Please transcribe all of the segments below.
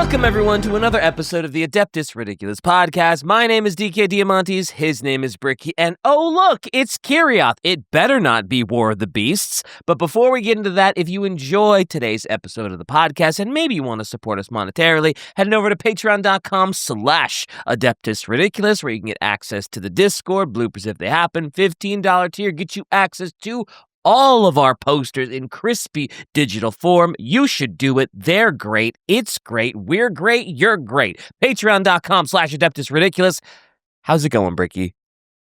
Welcome, everyone, to another episode of the Adeptus Ridiculous Podcast. My name is DK Diamantes, his name is Bricky, and oh look, it's Kirioth. It better not be War of the Beasts. But before we get into that, if you enjoy today's episode of the podcast, and maybe you want to support us monetarily, head over to patreon.com/Adeptus Ridiculous, where you can get access to the Discord, bloopers if they happen. $15 tier gets you access to all of our posters in crispy digital form. You should do it. They're great. It's great. We're great. You're great. Patreon.com/Adeptus Ridiculous. How's it going, Bricky?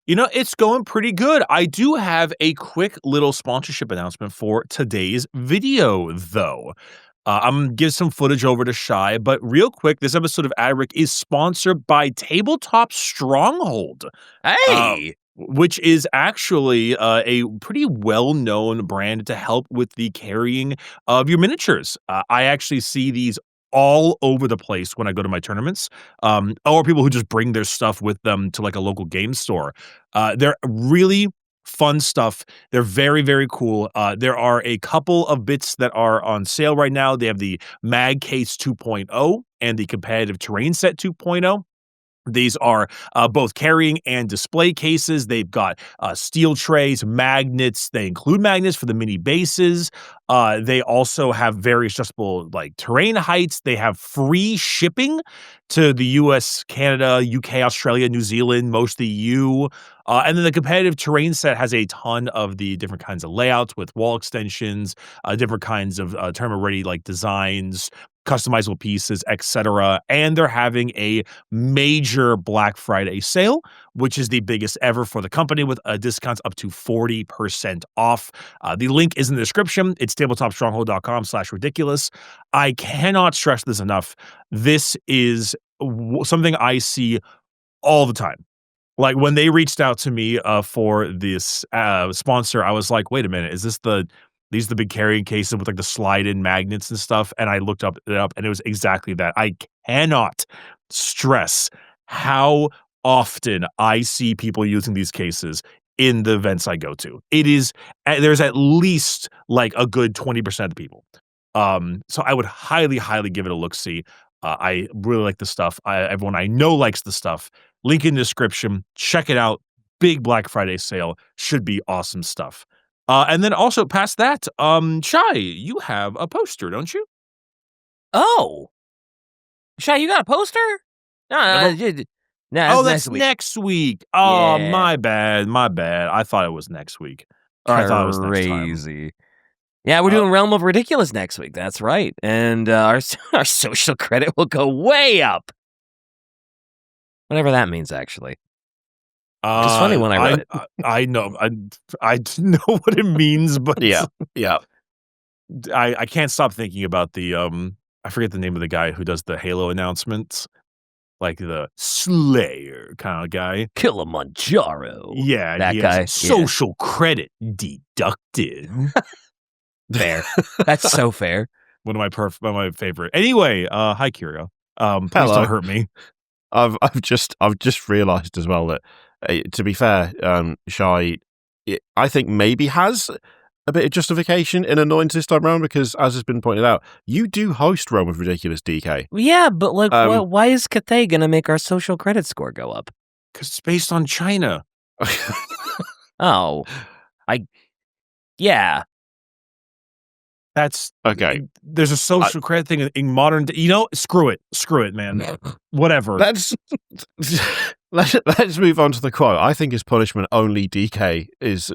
You know, it's going pretty good. I do have a quick little sponsorship announcement for today's video, though. I'm going to give some footage over to Shy, but real quick, this episode of Adric is sponsored by Tabletop Stronghold. Hey! Which is actually a pretty well-known brand to help with the carrying of your miniatures. I actually see these all over the place when I go to my tournaments, or people who just bring their stuff with them to like a local game store. They're really fun stuff. They're very, very cool. There are a couple of bits that are on sale right now. They have the Mag Case 2.0 and the Competitive Terrain Set 2.0. These are both carrying and display cases. They've got steel trays, magnets. They include magnets for the mini bases. They also have very adjustable like terrain heights. They have free shipping to the US, Canada, UK, Australia, New Zealand, most of the EU. And then the competitive terrain set has a ton of the different kinds of layouts with wall extensions, different kinds of tournament-ready like designs, customizable pieces, etc. And they're having a major Black Friday sale, which is the biggest ever for the company with discounts up to 40% off. The link is in the description. It's tabletopstronghold.com/ridiculous. I cannot stress this enough. This is something I see all the time. Like when they reached out to me for this sponsor, I was like, wait a minute, is this these are the big carrying cases with like the slide-in magnets and stuff? And I looked it up, and it was exactly that. I cannot stress how often I see people using these cases in the events I go to. There's at least like a good 20% of people. So I would highly, highly give it a look-see. I really like the stuff. Everyone I know likes the stuff. Link in the description. Check it out. Big Black Friday sale. Should be awesome stuff. And then also past that, Shy, you have a poster, don't you? Oh! Shy, you got a poster? No, that's next week. Oh, yeah. My bad. I thought it was next week. Or I thought it was next time. Crazy. Yeah, we're doing Realm of Ridiculous next week. That's right. And our social credit will go way up. Whatever that means, actually. It's funny when I read it. I know. I know what it means, but yeah. I can't stop thinking about the I forget the name of the guy who does the Halo announcements, like the Slayer kind of guy. Kilimanjaro. Yeah, that guy. Social credit deducted. Fair. That's so fair. One of my favorite. Anyway, hi Curio. Please don't hurt me. I've just realized as well that to be fair, Shy, I think maybe has a bit of justification in annoyance this time around because, as has been pointed out, you do host Realm of Ridiculous, DK. Yeah, but like, why is Cathay going to make our social credit score go up? Because it's based on China. Yeah. That's okay. There's a social credit thing in modern. Screw it, man. Whatever. Let's move on to the quote. I think as punishment, only DK is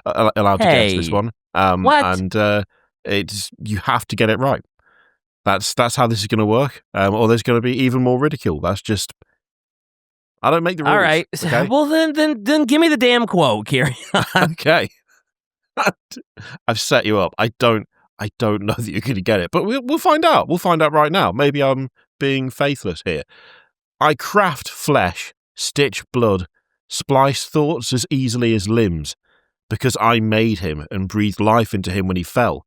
allowed to get to this one. What? And you have to get it right. That's how this is going to work. Or there's going to be even more ridicule. That's just. I don't make the rules. All right. Okay? Well, then give me the damn quote, Kieran. Okay. I've set you up. I don't know that you're going to get it, but we'll find out. We'll find out right now. Maybe I'm being faithless here. I craft flesh, stitch blood, splice thoughts as easily as limbs, because I made him and breathed life into him when he fell.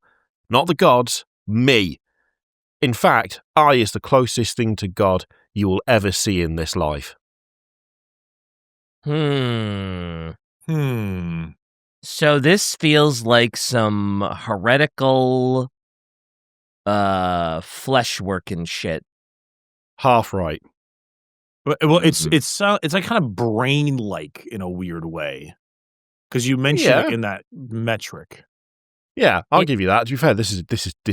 Not the gods, me. In fact, I is the closest thing to God you will ever see in this life. So this feels like some heretical flesh working shit. Half right. Well, it's like kind of brain-like in a weird way. Because you mentioned it in that metric. Yeah, I'll give you that. To be fair, this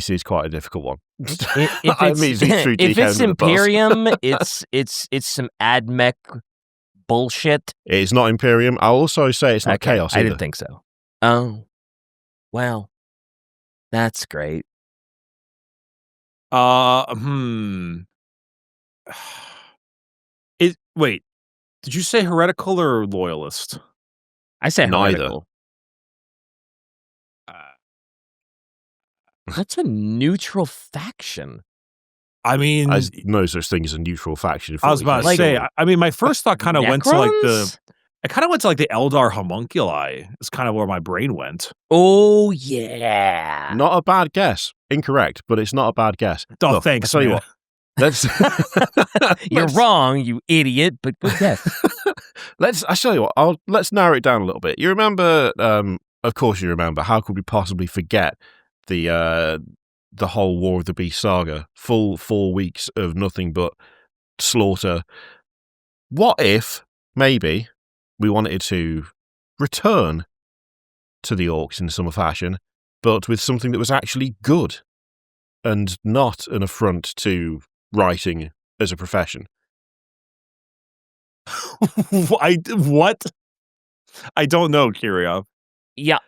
is quite a difficult one. If it's Imperium, it's some AdMech bullshit. It's not Imperium. I'll also say it's not Chaos either. I didn't think so. Oh, well, that's great. Wait, did you say heretical or loyalist? I say neither. Heretical. That's a neutral faction. I mean, there's no such thing as a neutral faction. I was about to say. I mean, my first thought kind of went to like the Eldar homunculi. It's kind of where my brain went. Oh yeah, not a bad guess. Incorrect, but it's not a bad guess. Oh, look, thanks. I'll tell you what. You're wrong, you idiot. But good guess. I tell you what. Let's narrow it down a little bit. You remember? Of course, you remember. How could we possibly forget the whole War of the Beast saga? Full 4 weeks of nothing but slaughter. What if maybe we wanted to return to the orcs in some fashion, but with something that was actually good and not an affront to writing as a profession? What? I don't know, Kirillov. Yeah,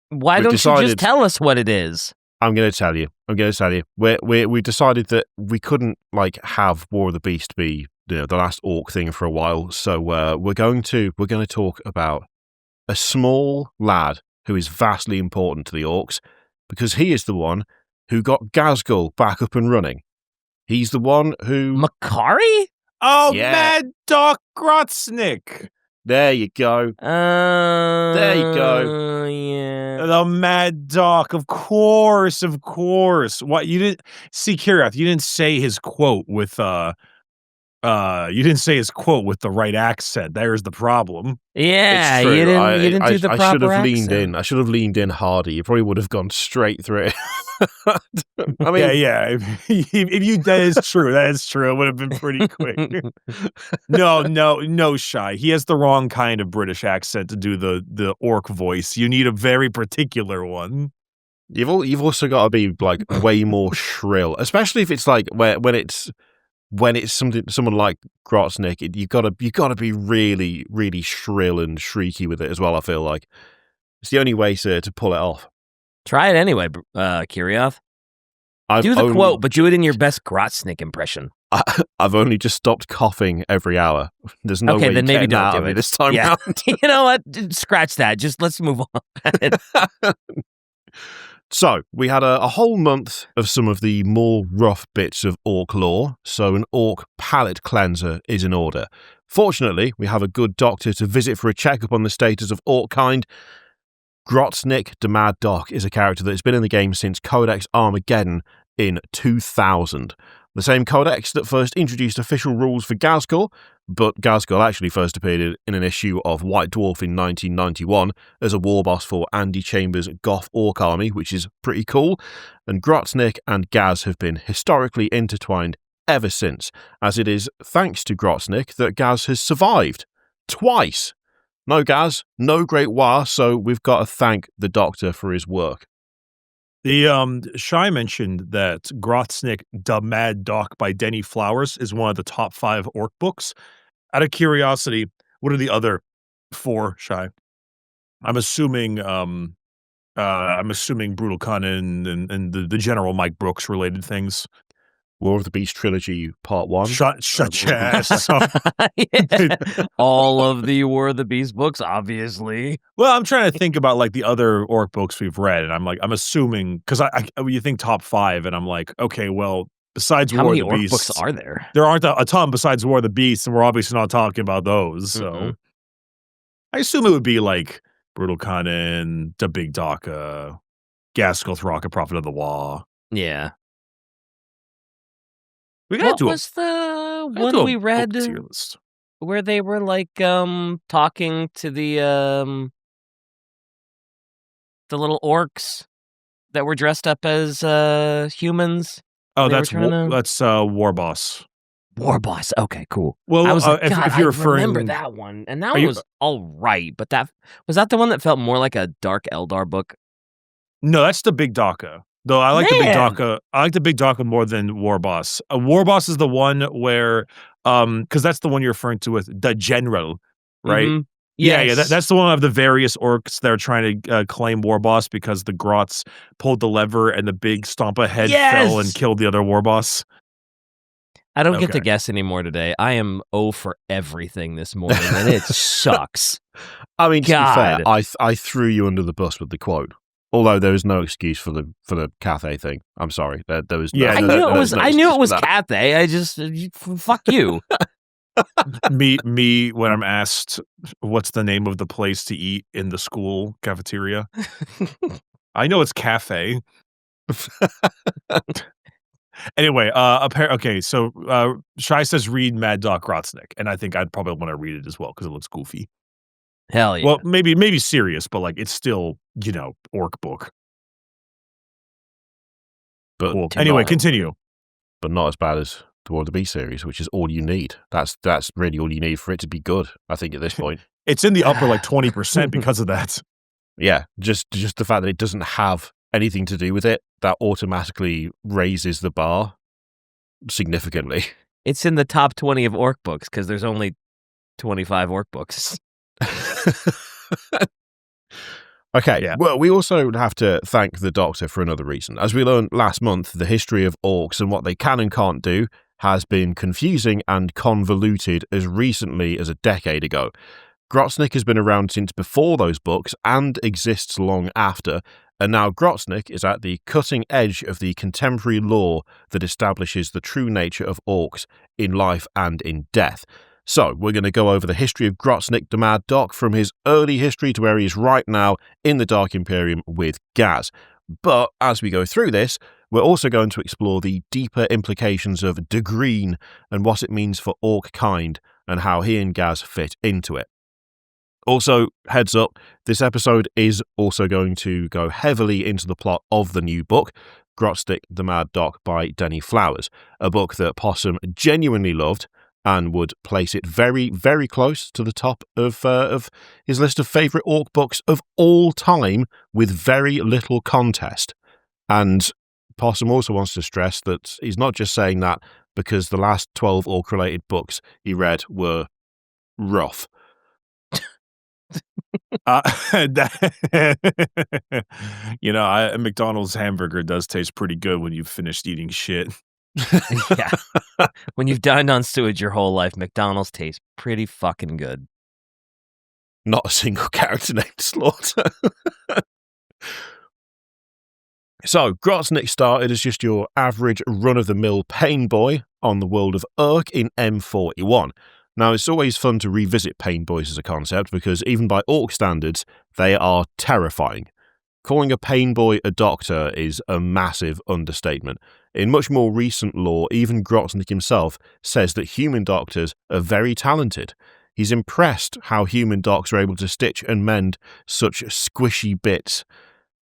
why don't you just tell us what it is? I'm going to tell you. We decided that we couldn't have War of the Beast be the last orc thing for a while. So we're going to talk about a small lad who is vastly important to the orcs because he is the one who got Ghazghkull back up and running. He's the one who Makari? Oh, yeah. Mad Dok Grotsnik. There you go. There you go. Yeah. The Mad Dok, of course. What you didn't see, Kirillov? You didn't say his quote with the right accent. There's the problem. Yeah, it's true. You didn't do the proper accent. I should have leaned in. I should have leaned in harder. You probably would have gone straight through it. I mean, yeah. That is true. That is true. It would have been pretty quick. No, Shy. He has the wrong kind of British accent to do the orc voice. You need a very particular one. You've also got to be way more shrill, especially if it's when it's someone like Grotsnik. You gotta be really, really shrill and shrieky with it as well. I feel like it's the only way to pull it off. Try it anyway, Kirillov. Do the quote, but do it in your best Grotsnik impression. I've only just stopped coughing every hour. There's no way then maybe don't do it this time round. You know what? Scratch that. Just let's move on. So, we had a whole month of some of the more rough bits of orc lore, so an orc palate cleanser is in order. Fortunately, we have a good doctor to visit for a checkup on the status of orc kind. Grotsnik the Mad Dok is a character that has been in the game since Codex Armageddon in 2000. The same codex that first introduced official rules for Ghazghkull, but Ghazghkull actually first appeared in an issue of White Dwarf in 1991 as a war boss for Andy Chambers' Goth Orc army, which is pretty cool, and Grotsnik and Ghaz have been historically intertwined ever since, as it is thanks to Grotsnik that Ghaz has survived. Twice! No Ghaz, no Great War, so we've got to thank the Doctor for his work. The Shy mentioned that Grotsnik the Mad Dok by Denny Flowers is one of the top 5 orc books. Out of curiosity, what are the other 4, Shy? I'm assuming Brutal Conan and the general Mike Brooks related things. War of the Beast trilogy part 1. Shut your ass. All of the War of the Beast books, obviously. Well, I'm trying to think about the other orc books we've read, and I'm assuming because you think top 5, and I'm like, okay, well, besides War of the Beast, how many orc books are there? There aren't a ton besides War of the Beast, and we're obviously not talking about those. So I assume it would be Brutal Conan, the Big Daka, Ghazghkull, Rocket Prophet of the Wa. Yeah. What was the one we read where they were talking to the little orcs? that were dressed up as humans? Oh, They were that's trying to- War Boss. War Boss. Okay, cool. Well, I was like, if God, you're I referring, remember that one, and that Are you- was all right. But that was that the one that felt more like a Dark Eldar book. no, that's the Big Daka. Though I like the Big Man! Daka. I like the Big Daka more than War Boss. War Boss is the one where, because that's the one you're referring to with the General, right? Mhm. Yeah, Yes. that's the one of the various orcs that are trying to claim War Boss because the Grots pulled the lever and the big Stompa head fell and Yes! killed the other War Boss. I don't get to Okay. guess anymore today. I am 0 for everything this morning, and it sucks. I mean, to be fair, God. I threw you under the bus with the quote. Although there was no excuse for the Cathay thing. I'm sorry. There was Yeah, I no, knew there it was. no I knew excuse it was for that. Cathay. I just fuck you. me when I'm asked what's the name of the place to eat in the school cafeteria. I know it's cafe. Anyway, okay, so Shai says read Mad Dok Grotsnik, and I think I'd probably want to read it as well because it looks goofy. Hell yeah. Well, maybe serious, but like it's still, orc book. But Cool. Too Anyway, long. continue. but not as bad as the War of the Beast series, which is all you need. That's really all you need for it to be good, I think, at this point. It's in the upper like 20% because of that. Yeah, just the fact that it doesn't have anything to do with it, that automatically raises the bar significantly. It's in the top 20 of orc books because there's only 25 orc books. Okay, Yeah. well, we also have to thank the Doctor for another reason. As we learned last month, the history of orcs and what they can and can't do has been confusing and convoluted as recently as a decade ago. Grotsnik has been around since before those books and exists long after, and now Grotsnik is at the cutting edge of the contemporary lore that establishes the true nature of orcs in life and in death. So, we're going to go over the history of Grotsnik the Mad Dok from his early history to where he is right now in the Dark Imperium with Ghaz. But as we go through this, we're also going to explore the deeper implications of De Green and what it means for orc kind and how he and Ghaz fit into it. Also, heads up, this episode is also going to go heavily into the plot of the new book, Grotsnik the Mad Dok by Denny Flowers, a book that Possum genuinely loved and would place it very, very close to the top of his list of favourite orc books of all time with very little contest. And Possum also wants to stress that he's not just saying that because the last 12 orc-related books he read were rough. A McDonald's hamburger does taste pretty good when you've finished eating shit. Yeah. When you've dined on sewage your whole life, McDonald's tastes pretty fucking good. Not a single character named Slaughter. So, Grotsnik started as just your average run-of-the-mill Painboy on the world of Urk in M41. Now, it's always fun to revisit Painboys as a concept because even by orc standards, they are terrifying. Calling a Painboy a doctor is a massive understatement. In much more recent lore, even Grotsnik himself says that human doctors are very talented. He's impressed how human docs are able to stitch and mend such squishy bits.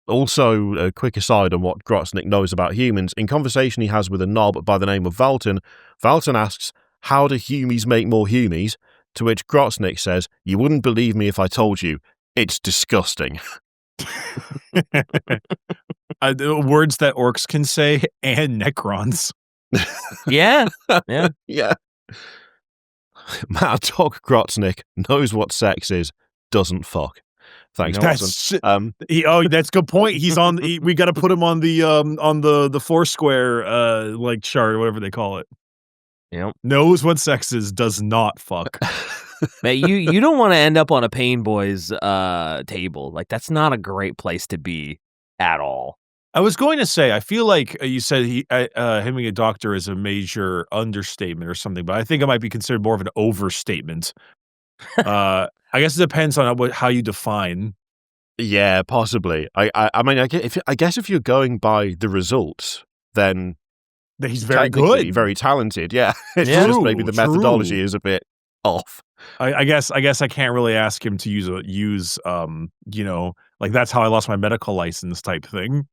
Also, a quick aside on what Grotsnik knows about humans, in conversation he has with a knob by the name of Valton, Valton asks, "How do humies make more humies?" To which Grotsnik says, "You wouldn't believe me if I told you. It's disgusting." Words that orcs can say and Necrons. Yeah. Yeah. Yeah. Mad Dok Grotsnik knows what sex is, doesn't fuck. Thanks, Watson. That's a good point. He's on. We got to put him on the Foursquare chart, whatever they call it. Yep. Knows what sex is, does not fuck. Man, you don't want to end up on a Painboy's table. Like that's not a great place to be at all. I was going to say, I feel like you said him being a doctor is a major understatement or something, but I think it might be considered more of an overstatement. I guess it depends on how you define. Yeah, possibly. I mean, I guess if you're going by the results, then he's very good, very talented. Yeah, it's just maybe the methodology is a bit off. I guess I can't really ask him to use that's how I lost my medical license type thing.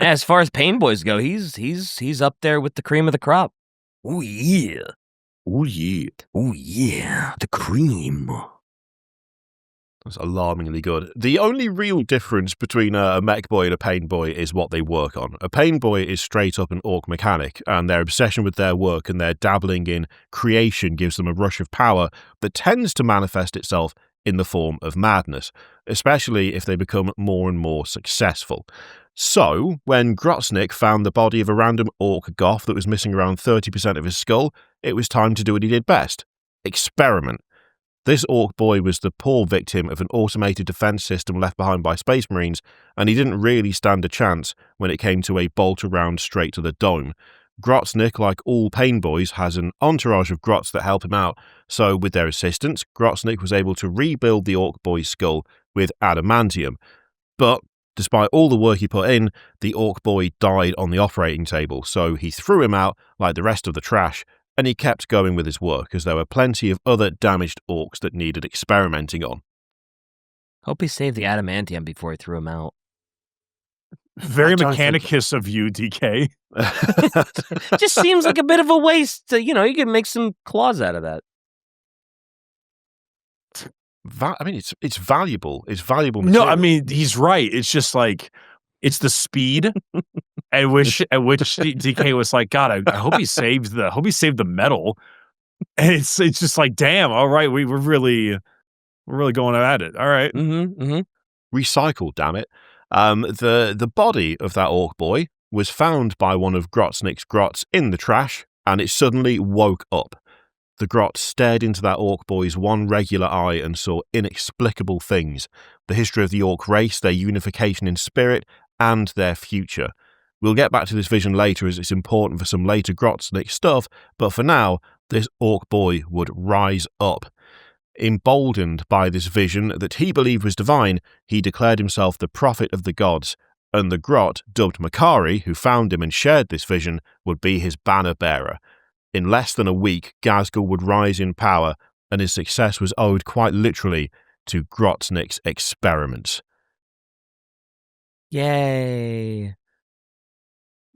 As far as Painboys go, he's up there with the cream of the crop. Oh yeah. Oh yeah. Oh yeah. The cream. That's alarmingly good. The only real difference between a mech boy and a pain boy is what they work on. A pain boy is straight up an orc mechanic, and their obsession with their work and their dabbling in creation gives them a rush of power that tends to manifest itself in the form of madness, especially if they become more and more successful. So, when Grotsnik found the body of a random orc goth that was missing around 30% of his skull, it was time to do what he did best: experiment. This orc boy was the poor victim of an automated defense system left behind by Space Marines, and he didn't really stand a chance when it came to a bolt around straight to the dome. Grotsnik, like all pain boys, has an entourage of grots that help him out, so with their assistance, Grotsnik was able to rebuild the orc boy's skull with adamantium. But despite all the work he put in, the orc boy died on the operating table, so he threw him out like the rest of the trash, and he kept going with his work, as there were plenty of other damaged orcs that needed experimenting on. Hope he saved the adamantium before he threw him out. Very Mechanicus of you, DK. Just seems like a bit of a waste. You could make some claws out of that. I mean, it's valuable. It's valuable material. No, I mean, he's right. It's just like, it's the speed at which DK was like, God, I hope he saved the metal. And it's just like, damn, all right, we're really going at it. All right. Recycle, damn it. The body of that orc boy was found by one of Grotsnik's grots in the trash, and it suddenly woke up. The grot stared into that orc boy's one regular eye and saw inexplicable things: the history of the orc race, their unification in spirit, and their future. We'll get back to this vision later, as it's important for some later Grotsnik stuff, but for now, this orc boy would rise up. Emboldened by this vision that he believed was divine, he declared himself the prophet of the gods, and the grot, dubbed Makari, who found him and shared this vision, would be his banner bearer. In less than a week, Ghazghkull would rise in power, and his success was owed quite literally to Grotsnik's experiments. Yay.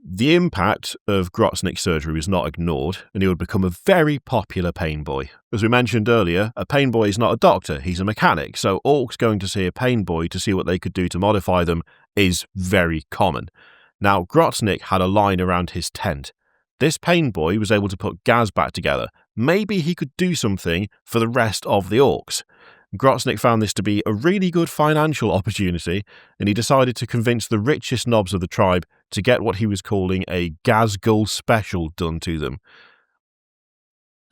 The impact of Grotsnik's surgery was not ignored, and he would become a very popular pain boy. As we mentioned earlier, a pain boy is not a doctor, he's a mechanic, so orcs going to see a pain boy to see what they could do to modify them is very common. Now, Grotsnik had a line around his tent. This pain boy was able to put Ghaz back together. Maybe he could do something for the rest of the orcs. Grotsnik found this to be a really good financial opportunity, and he decided to convince the richest knobs of the tribe to get what he was calling a Ghazghkull special done to them.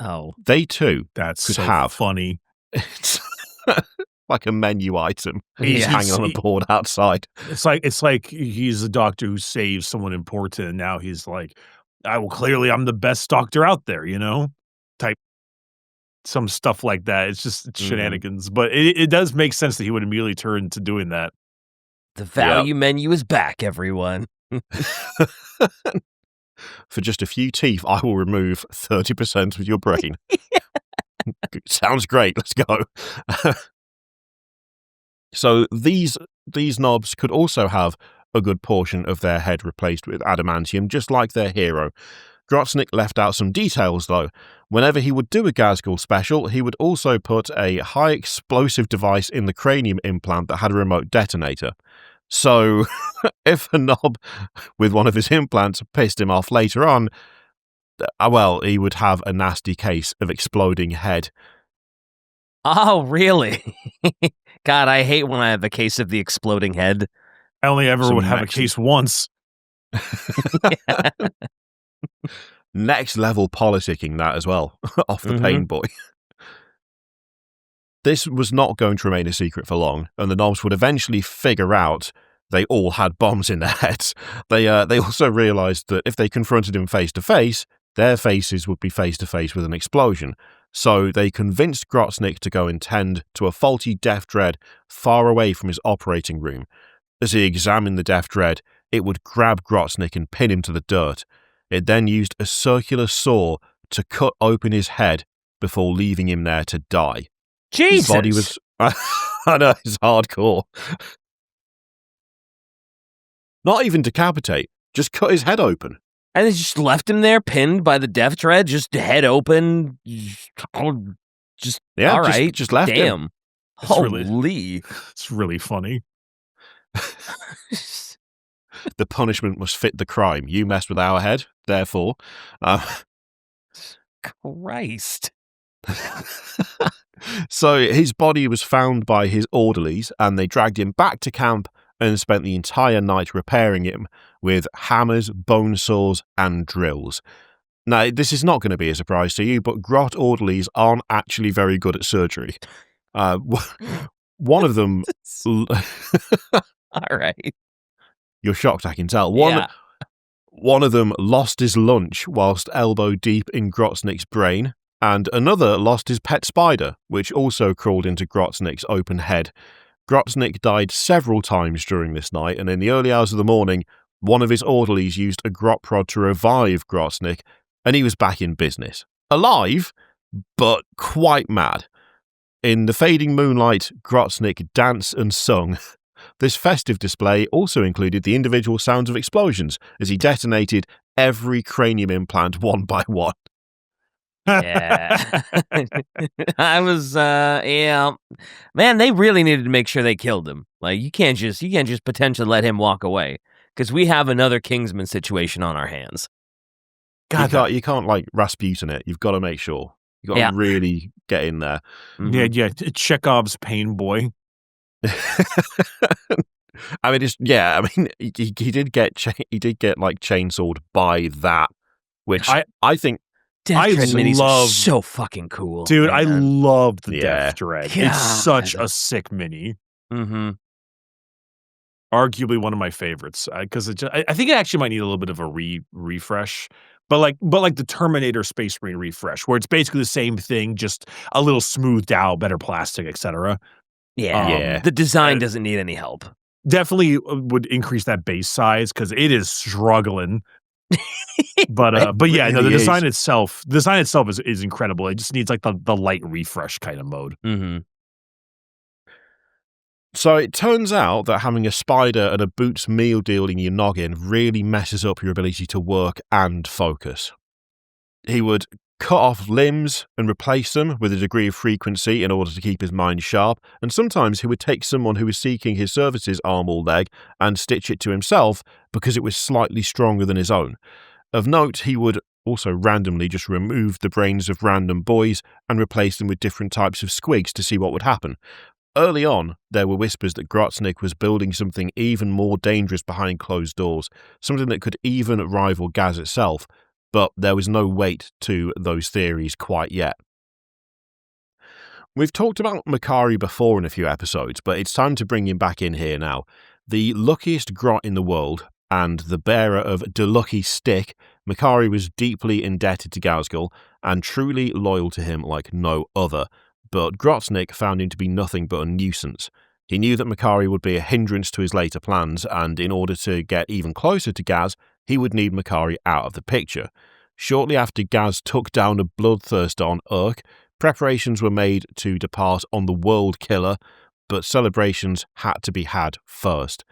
Oh. They too That's could so have funny. It's like a menu item. He's hanging on a board outside. It's like he's a doctor who saves someone important, and now he's like, I'm the best doctor out there, type some stuff like that. It's just shenanigans, but it does make sense that he would immediately turn to doing that. The value menu is back, everyone. For just a few teeth, I will remove 30% of your brain. Sounds great. Let's go. So these knobs could also have a good portion of their head replaced with adamantium, just like their hero. Grotsnik left out some details, though. Whenever he would do a Ghazghkull special, he would also put a high explosive device in the cranium implant that had a remote detonator. So, if a knob with one of his implants pissed him off later on, well, he would have a nasty case of exploding head. Oh, really? God, I hate when I have a case of the exploding head. I only ever would have a case once. Next level politicking that as well, off the pain boy. This was not going to remain a secret for long, and the knobs would eventually figure out they all had bombs in their heads. They also realised that if they confronted him face to face, their faces would be face to face with an explosion. So they convinced Grotsnik to go and tend to a faulty Death Dread far away from his operating room. As he examined the Death Dread, it would grab Grotsnik and pin him to the dirt. It then used a circular saw to cut open his head before leaving him there to die. Jesus! His body was... I know, it's hardcore. Not even decapitate, just cut his head open. And they just left him there, pinned by the death tread, just head open. Just Yeah, all right. just left him. Damn. It's really- Holy. It's really funny. The punishment must fit the crime. You messed with our head, therefore. Christ. So his body was found by his orderlies, and they dragged him back to camp and spent the entire night repairing him with hammers, bone saws, and drills. Now, this is not going to be a surprise to you, but Grot orderlies aren't actually very good at surgery. One of them... All right. You're shocked, I can tell. Yeah. One of them lost his lunch whilst elbow deep in Grotsnik's brain, and another lost his pet spider, which also crawled into Grotsnik's open head. Grotsnik died several times during this night, and in the early hours of the morning, one of his orderlies used a grot prod to revive Grotsnik, and he was back in business. Alive, but quite mad. In the fading moonlight, Grotsnik danced and sung. This festive display also included the individual sounds of explosions as he detonated every cranium implant one by one. Yeah. I was yeah. Man, they really needed to make sure they killed him. Like you can't just potentially let him walk away because we have another Kingsman situation on our hands. God, You can't like Rasputin it. You've got to make sure. You've got to really get in there. Mhm. yeah. Chekhov's Painboy. I mean, he did get like chainsawed by that, which I think. Death Tread minis are love- so fucking cool, Dude, man. I love the Yeah. Death Dread. God. It's such a sick mini. Mm-hmm. Arguably one of my favorites because I think it actually might need a little bit of a refresh. But like the Terminator Space Marine refresh, where it's basically the same thing, just a little smoothed out, better plastic, etc. Yeah. The design doesn't need any help. Definitely would increase that base size because it is struggling. But yeah, no, the really design itself is incredible. It just needs like the light refresh kind of mode. Mm-hmm. So it turns out that having a spider and a Boots meal deal in your noggin really messes up your ability to work and focus. He would cut off limbs and replace them with a degree of frequency in order to keep his mind sharp, and sometimes he would take someone who was seeking his services arm or leg and stitch it to himself because it was slightly stronger than his own. Of note, he would also randomly just remove the brains of random boys and replace them with different types of squigs to see what would happen. Early on, there were whispers that Grotsnik was building something even more dangerous behind closed doors, something that could even rival Ghaz itself, but there was no weight to those theories quite yet. We've talked about Makari before in a few episodes, but it's time to bring him back in here now. The luckiest grot in the world, and the bearer of the lucky stick, Makari was deeply indebted to Ghazghkull and truly loyal to him like no other. But Grotsnik found him to be nothing but a nuisance. He knew that Makari would be a hindrance to his later plans, and in order to get even closer to Ghaz, he would need Makari out of the picture. Shortly after Ghaz took down a bloodthirster on Ork, preparations were made to depart on the World Killer, but celebrations had to be had first.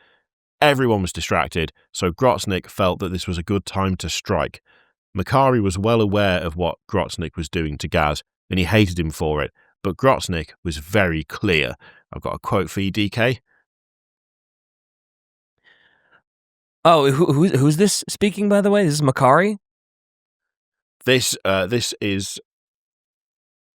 Everyone was distracted, so Grotsnik felt that this was a good time to strike. Makari was well aware of what Grotsnik was doing to Ghaz, and he hated him for it, but Grotsnik was very clear. I've got a quote for you, DK. Oh, who's this speaking, by the way? This is Makari? This is...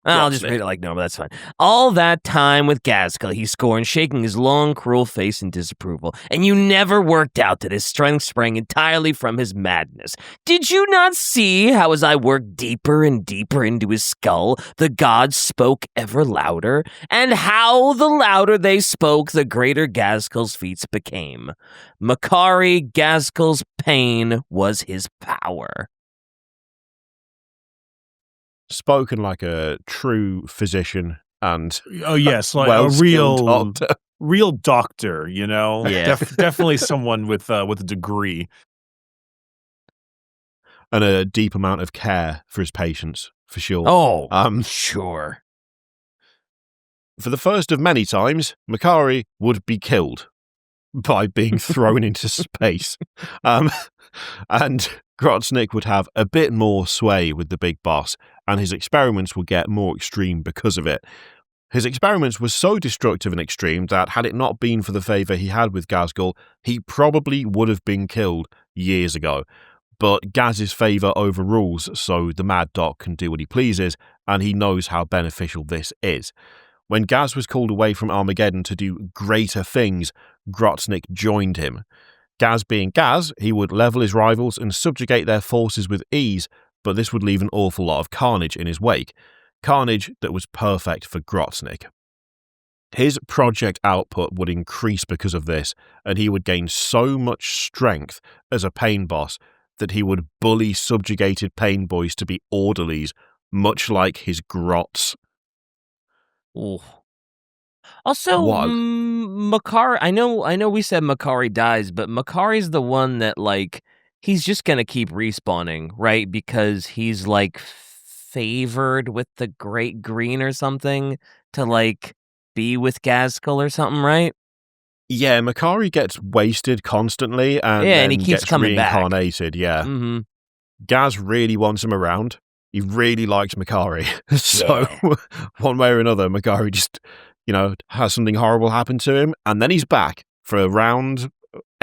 I'll just read it like normal, that's fine. All that time with Ghazghkull, he scorned, shaking his long, cruel face in disapproval. And you never worked out that his strength sprang entirely from his madness. Did you not see how as I worked deeper and deeper into his skull, the gods spoke ever louder? And how the louder they spoke, the greater Ghazghkull's feats became. Makari, Ghazghkull's pain was his power. Spoken like a true physician and Oh yes, like a real doctor, you know. Yeah. Definitely someone with a degree and a deep amount of care for his patients, for sure. Oh, sure. For the first of many times, Makari would be killed. by being thrown into space. And Grotsnik would have a bit more sway with the big boss, and his experiments would get more extreme because of it. His experiments were so destructive and extreme that had it not been for the favour he had with Ghazghkull, he probably would have been killed years ago. But Ghaz's favour overrules, so the Mad Dok can do what he pleases, and he knows how beneficial this is. When Ghaz was called away from Armageddon to do greater things, Grotsnik joined him. Ghaz being Ghaz, he would level his rivals and subjugate their forces with ease, but this would leave an awful lot of carnage in his wake. Carnage that was perfect for Grotsnik. His project output would increase because of this, and he would gain so much strength as a pain boss that he would bully subjugated pain boys to be orderlies, much like his grots. Ooh. Also, What? Makari, I know we said Makari dies, but Makari's the one that, like, he's just gonna keep respawning, right? Because he's, like, favored with the Great Green or something to, like, be with Ghazghkull or something, right? Yeah, Makari gets wasted constantly and then he keeps gets coming back. reincarnated, yeah. Mm-hmm. Ghaz really wants him around. He really likes Makari. So, one way or another, Makari just, has something horrible happen to him, and then he's back for round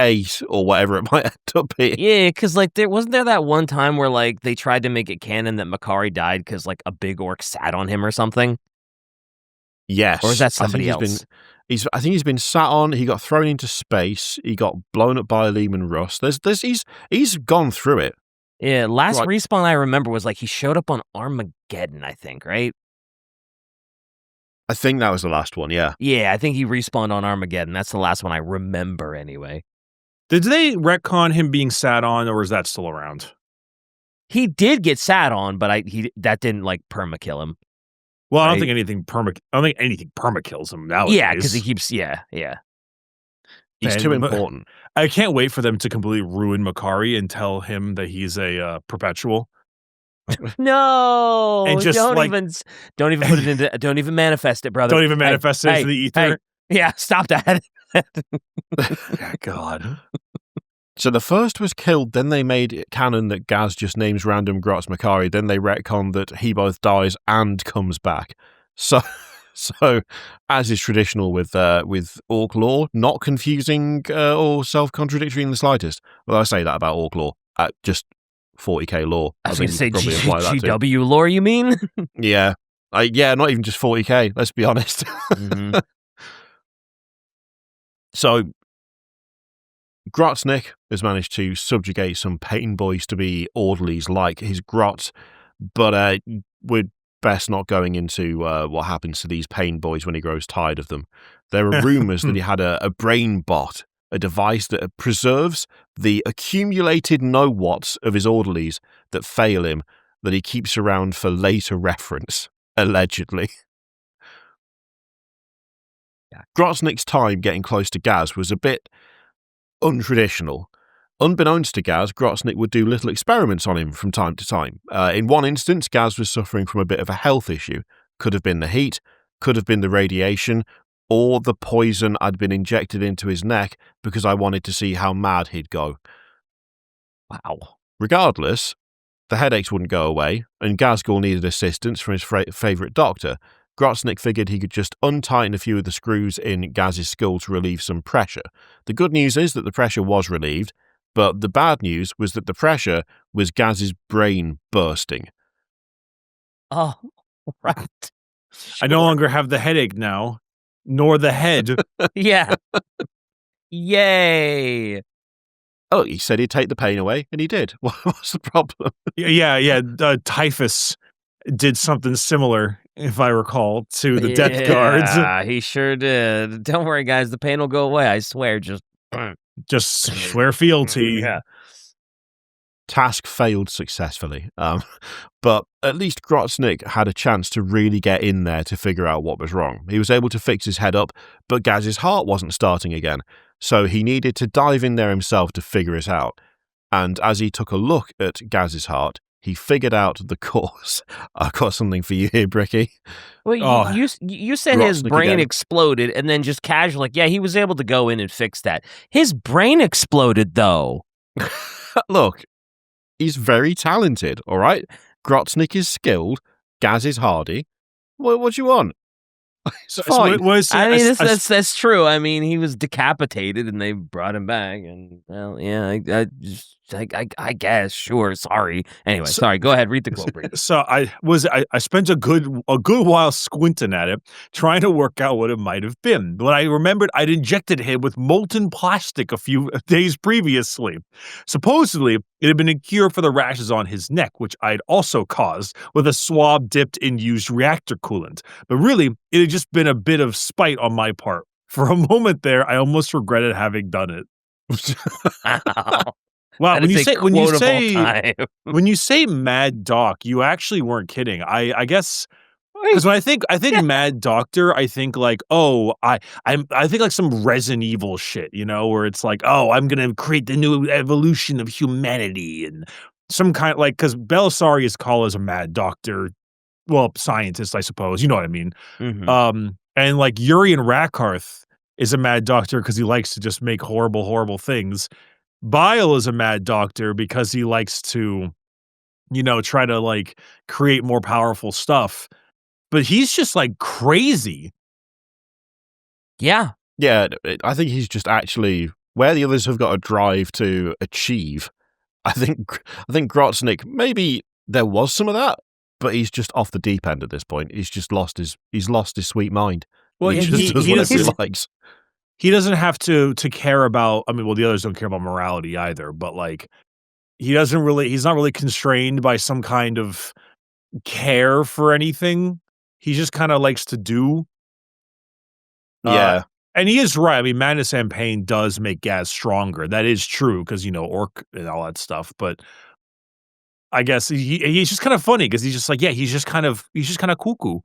8 or whatever it might end up being. Yeah, because, like, wasn't there that one time where, like, they tried to make it canon that Makari died because, like, a big orc sat on him or something? Yes. Or is that somebody else? I think he's been sat on, he got thrown into space, he got blown up by a Lehman Russ. He's gone through it. Yeah, last respawn I remember was, like, he showed up on Armageddon, I think, right? I think that was the last one, yeah. Yeah, I think he respawned on Armageddon. That's the last one I remember, anyway. Did they retcon him being sat on, or is that still around? He did get sat on, but that didn't, like, perma-kill him. Well, I don't think anything perma kills him nowadays. Yeah, because he keeps, yeah. He's too important. I can't wait for them to completely ruin Makari and tell him that he's a perpetual. No, and just don't even put it into, don't even manifest it, brother. Don't even manifest it into the ether. Yeah, stop that. God. So the first was killed, then they made it canon that Ghaz just names random Grots Makari, then they retconned that he both dies and comes back. So as is traditional with Orc lore, not confusing or self-contradictory in the slightest. Well, I say that about Orc lore, just 40k lore. I was going to say GW lore, you mean? Yeah. Not even just 40k, let's be honest. Mm-hmm. So Grotsnik has managed to subjugate some pain boys to be orderlies like his grots, but we're best not going into what happens to these pain boys when he grows tired of them. There are rumours that he had a brain bot, a device that preserves the accumulated know-whats of his orderlies that fail him, that he keeps around for later reference, allegedly. Yeah. Grotsnik's time getting close to Ghaz was a bit untraditional. Unbeknownst to Ghaz, Grotsnik would do little experiments on him from time to time. In one instance, Ghaz was suffering from a bit of a health issue. Could have been the heat, could have been the radiation, or the poison I'd been injected into his neck because I wanted to see how mad he'd go. Wow. Regardless, the headaches wouldn't go away, and Ghazghkull needed assistance from his favourite doctor. Grotsnik figured he could just untighten a few of the screws in Ghaz's skull to relieve some pressure. The good news is that the pressure was relieved, but the bad news was that the pressure was Ghaz's brain bursting. Oh, right. I no longer have the headache now, nor the head. Yeah. Yay. Oh, he said he'd take the pain away, and he did. What's the problem? Yeah. Typhus did something similar, if I recall, to the death guards. Yeah, he sure did. Don't worry, guys. The pain will go away. I swear. Just swear fealty. Yeah. Task failed successfully. But at least Grotsnik had a chance to really get in there to figure out what was wrong. He was able to fix his head up, but Ghaz's heart wasn't starting again. So he needed to dive in there himself to figure it out. And as he took a look at Ghaz's heart, he figured out the cause. I've got something for you here, Bricky. Well, Oh. you said his Grotsnik brain again. exploded, and then just casual, like, yeah, he was able to go in and fix that. His brain exploded, though. Look, he's very talented, all right? Grotsnik is skilled. Ghaz is hardy. What do you want? It's fine. I mean, that's true. I mean, he was decapitated, and they brought him back, and well, yeah, I guess, sure. Sorry. Anyway, sorry. Go ahead. Read the quote, Brady. So I spent a good while squinting at it, trying to work out what it might have been. When I remembered I'd injected him with molten plastic a few days previously. Supposedly, it had been a cure for the rashes on his neck, which I'd also caused with a swab dipped in used reactor coolant. But really, it had just been a bit of spite on my part. For a moment there, I almost regretted having done it. Wow, when you say Mad Doc, you actually weren't kidding. I guess because when I think Mad Doctor, I think like, oh, I think like some Resident Evil shit, you know, where it's like, oh, I'm gonna create the new evolution of humanity and some kind like because Belisarius Cawl is a Mad Doctor, well, scientist, I suppose. You know what I mean? Mhm. And like Urian Rakarth is a Mad Doctor because he likes to just make horrible things. Bile is a Mad Doctor because he likes to, you know, try to like create more powerful stuff. But he's just like crazy. Yeah. Yeah, I think he's just actually where the others have got a drive to achieve. I think Grotsnik, maybe there was some of that, but he's just off the deep end at this point. He's just lost his sweet mind. Well, he just does whatever he likes. He doesn't have to care about, I mean, well, the others don't care about morality either, but like he's not really constrained by some kind of care for anything. He just kind of likes to do. Yeah. And he is right. I mean, madness and pain does make Ghaz stronger. That is true because, you know, Orc and all that stuff. But I guess he's just kind of funny because he's just like, yeah, he's just kind of cuckoo.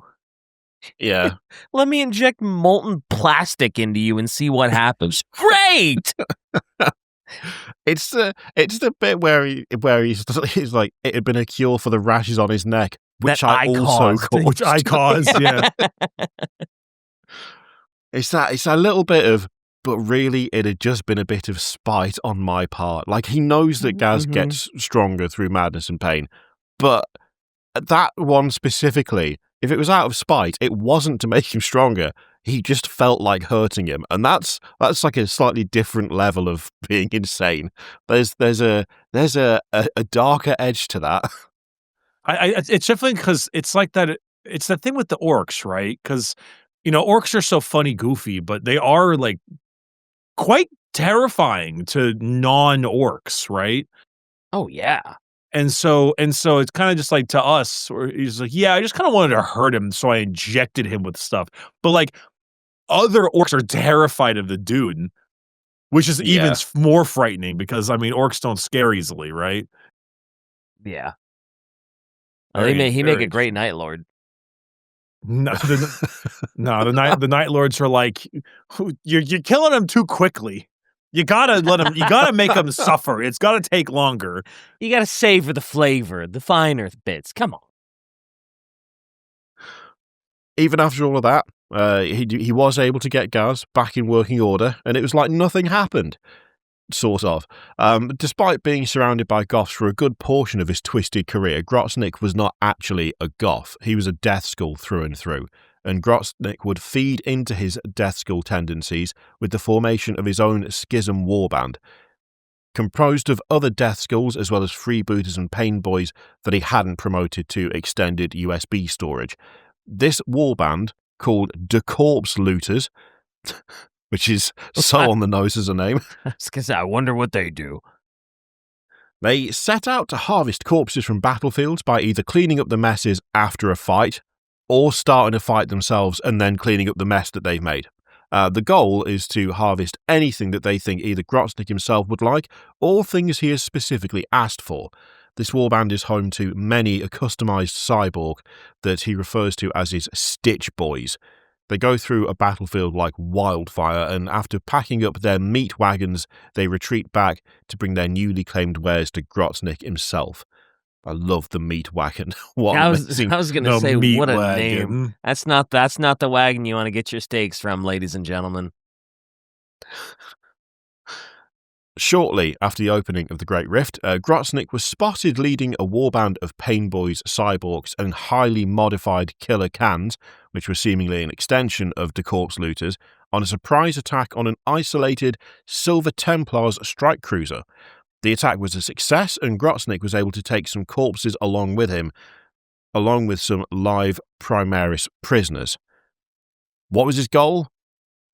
Yeah. Let me inject molten plastic into you and see what happens. Great. It's the bit where he's like, it had been a cure for the rashes on his neck, which I also caused. Which I caused, yeah. It's a little bit of, but really it had just been a bit of spite on my part. Like he knows that Ghaz gets stronger through madness and pain, but that one specifically, if it was out of spite, it wasn't to make him stronger. He just felt like hurting him, and that's like a slightly different level of being insane. There's a darker edge to that. It's definitely because it's like that. It's the thing with the orcs, right? Because you know orcs are so funny, goofy, but they are like quite terrifying to non-orcs, right? Oh yeah. And so it's kind of just like to us, where he's like, yeah, I just kind of wanted to hurt him, so I injected him with stuff. But like other orcs are terrified of the dude, which is even more frightening because I mean orcs don't scare easily, right? Yeah. He make a great Night Lord. No, the Night Lords are like, you're killing them too quickly. You gotta let them. You gotta make them suffer. It's gotta take longer. You gotta savor the flavor, the finer bits. Come on. Even after all of that, he was able to get Ghaz back in working order, and it was like nothing happened. Sort of. Despite being surrounded by Goths for a good portion of his twisted career, Grotsnik was not actually a Goth. He was a Deathskull through and through, and Grotsnik would feed into his Deathskull tendencies with the formation of his own Schism warband, composed of other Deathskulls as well as freebooters and Painboys that he hadn't promoted to extended USB storage. This warband, called De Corpse Looters, which is so on the nose as a name. I wonder what they do. They set out to harvest corpses from battlefields by either cleaning up the messes after a fight, or starting a fight themselves and then cleaning up the mess that they've made. The goal is to harvest anything that they think either Grotsnik himself would like, or things he has specifically asked for. This warband is home to many a customised cyborg that he refers to as his Stitch Boys. They go through a battlefield like wildfire, and after packing up their meat wagons, they retreat back to bring their newly claimed wares to Grotsnik himself. I love the meat wagon. What I amazing. was going to The say, meat what a wagon. name. That's not the wagon you want to get your steaks from, ladies and gentlemen. Shortly after the opening of the Great Rift, Grotsnik was spotted leading a warband of Painboys, cyborgs, and highly modified killer cans, which were seemingly an extension of the corpse looters, on a surprise attack on an isolated Silver Templars strike cruiser. The attack was a success, and Grotsnik was able to take some corpses along with him, along with some live Primaris prisoners. What was his goal?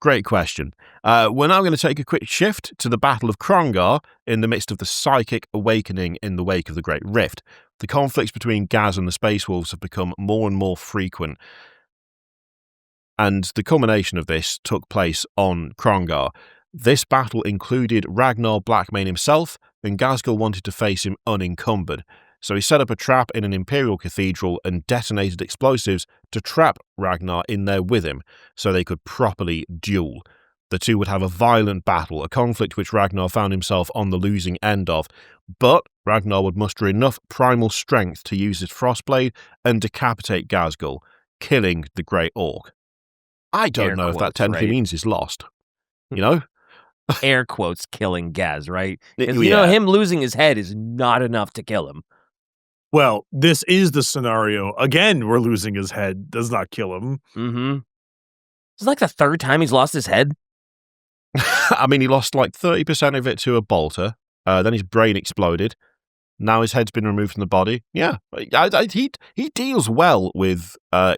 Great question. We're now going to take a quick shift to the Battle of Krongar in the midst of the psychic awakening in the wake of the Great Rift. The conflicts between Ghaz and the Space Wolves have become more and more frequent, and the culmination of this took place on Krongar. This battle included Ragnar Blackmane himself, and Ghazghkull wanted to face him unencumbered. So he set up a trap in an Imperial cathedral and detonated explosives to trap Ragnar in there with him, so they could properly duel. The two would have a violent battle, a conflict which Ragnar found himself on the losing end of, but Ragnar would muster enough primal strength to use his Frostblade and decapitate Ghazghkull, killing the Great Ork. I don't know if that technically means he's lost. You know? Air quotes killing Ghaz, right? Yeah. Because him losing his head is not enough to kill him. Well, this is the scenario. Again, we're losing his head. Does not kill him. Mm-hmm. It's like the third time he's lost his head. I mean, he lost like 30% of it to a bolter. Then his brain exploded. Now his head's been removed from the body. Yeah, he deals well with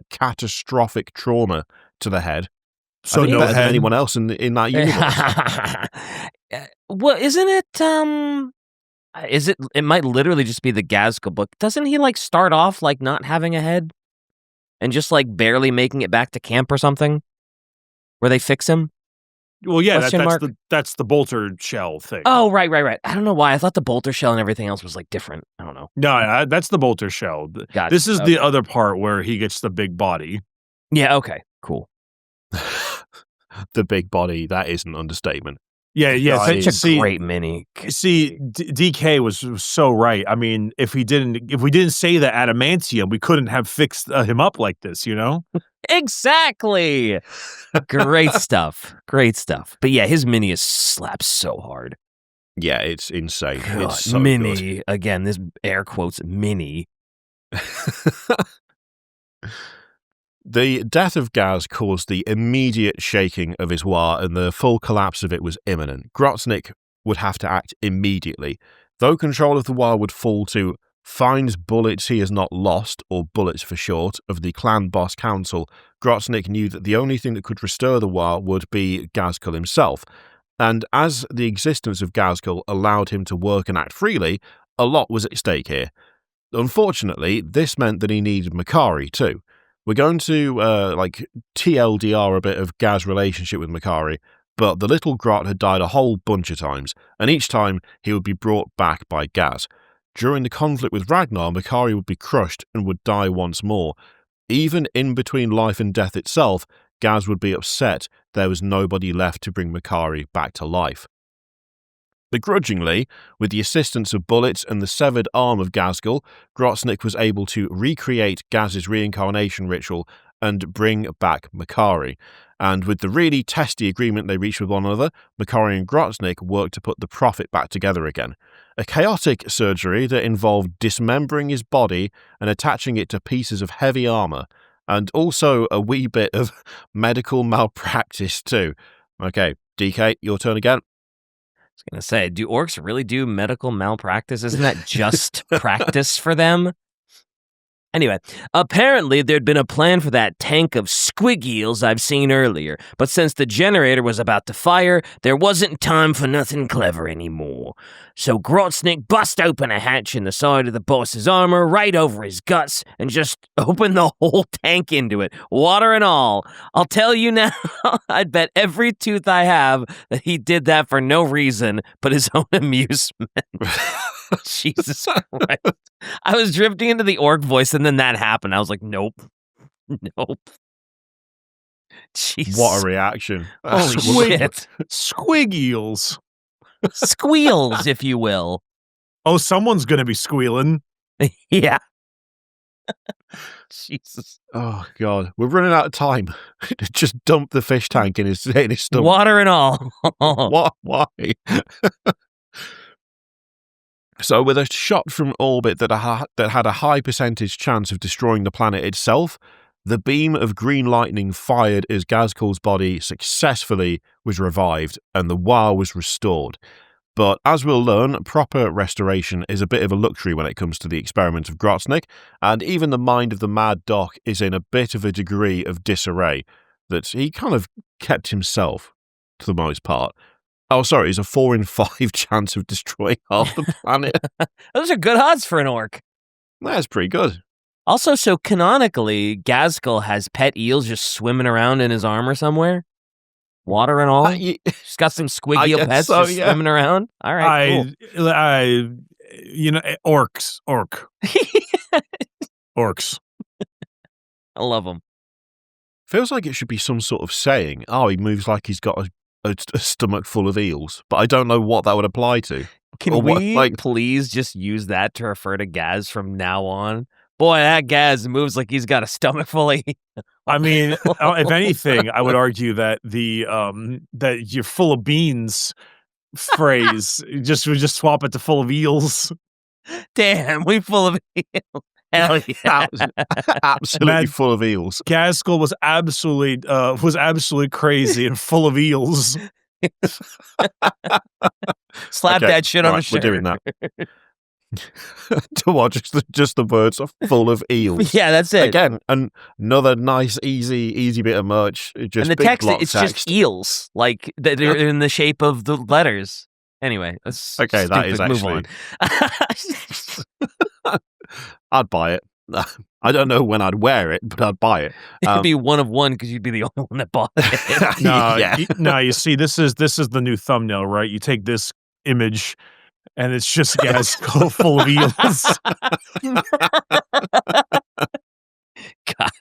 catastrophic trauma to the head. So no better head. than anyone else in that universe. Well, isn't it? It might literally just be the Ghazghkull book. Doesn't he like start off like not having a head and just like barely making it back to camp or something where they fix him? Well, yeah, that's the bolter shell thing. Oh, right. I don't know why. I thought the bolter shell and everything else was like different. I don't know. No, that's the bolter shell. Gotcha. This is the other part where he gets the big body. Yeah, okay, cool. The big body, that is an understatement. Yeah. Such a great mini. See, DK was so right. I mean, if we didn't say that adamantium, we couldn't have fixed him up like this, you know? Exactly. Great stuff. But yeah, his mini is slaps so hard. Yeah, it's insane. God, it's so mini good. again. This air quotes mini. The death of Ghaz caused the immediate shaking of his war, and the full collapse of it was imminent. Grotsnik would have to act immediately. Though control of the war would fall to finds bullets he has not lost, or bullets for short, of the clan boss council, Grotsnik knew that the only thing that could restore the war would be Ghazghkull himself. And as the existence of Ghazghkull allowed him to work and act freely, a lot was at stake here. Unfortunately, this meant that he needed Makari too. We're going to, TLDR a bit of Ghaz's relationship with Makari, but the little Grot had died a whole bunch of times, and each time he would be brought back by Ghaz. During the conflict with Ragnar, Makari would be crushed and would die once more. Even in between life and death itself, Ghaz would be upset there was nobody left to bring Makari back to life. Begrudgingly, with the assistance of bullets and the severed arm of Ghazghkull, Grotsnik was able to recreate Ghaz's reincarnation ritual and bring back Makari. And with the really testy agreement they reached with one another, Makari and Grotsnik worked to put the Prophet back together again. A chaotic surgery that involved dismembering his body and attaching it to pieces of heavy armor, and also a wee bit of medical malpractice too. Okay, DK, your turn again. I was going to say, do orcs really do medical malpractice? Isn't that just practice for them? Anyway, apparently there'd been a plan for that tank of squig eels I've seen earlier, but since the generator was about to fire, there wasn't time for nothing clever anymore. So Grotsnik bust open a hatch in the side of the boss's armor right over his guts and just opened the whole tank into it, water and all. I'll tell you now, I'd bet every tooth I have that he did that for no reason but his own amusement. Jesus Christ. I was drifting into the orc voice and then that happened. I was like, nope. Jeez. What a reaction. Holy shit. Squig eels. Squeals, if you will. Oh, someone's going to be squealing. Yeah. Jesus. Oh, God. We're running out of time. Just dump the fish tank in his stomach. Water and all. What? Why? So, with a shot from orbit that had a high percentage chance of destroying the planet itself, the beam of green lightning fired as Ghazghkull's body successfully was revived and the Wa was restored. But as we'll learn, proper restoration is a bit of a luxury when it comes to the experiment of Grotsnik, and even the mind of the Mad Dok is in a bit of a degree of disarray that he kind of kept himself, to the most part. Oh, sorry, it's a 4 in 5 chance of destroying half the planet. Those are good odds for an orc. That's pretty good. Also, so canonically, Ghazghkull has pet eels just swimming around in his armor somewhere? Water and all? Just got some squig eel pets just swimming around? All right, cool. Orcs. Orcs. I love them. Feels like it should be some sort of saying. Oh, he moves like he's got a stomach full of eels, but I don't know what that would apply to. Can we please just use that to refer to Ghaz from now on? Boy, that Ghaz moves like he's got a stomach full of eels. I mean, if anything, I would argue that that you're full of beans phrase we just swap it to full of eels. Damn, we full of eels. Hell yeah. Absolutely full of eels. Ghazghkull was absolutely crazy and full of eels. Slap that shit on the shirt. We're doing that. To watch just the words are full of eels. Yeah, that's it. Again, another nice, easy bit of merch. Just and the text, it's just eels. Like, they're in the shape of the letters. Anyway, that's okay. Stupid. That is actually. I'd buy it. I don't know when I'd wear it, but I'd buy it. It'd be one of one because you'd be the only one that bought it. No, you see, this is the new thumbnail, right? You take this image, and it's just Ghazghkull full of eels. God.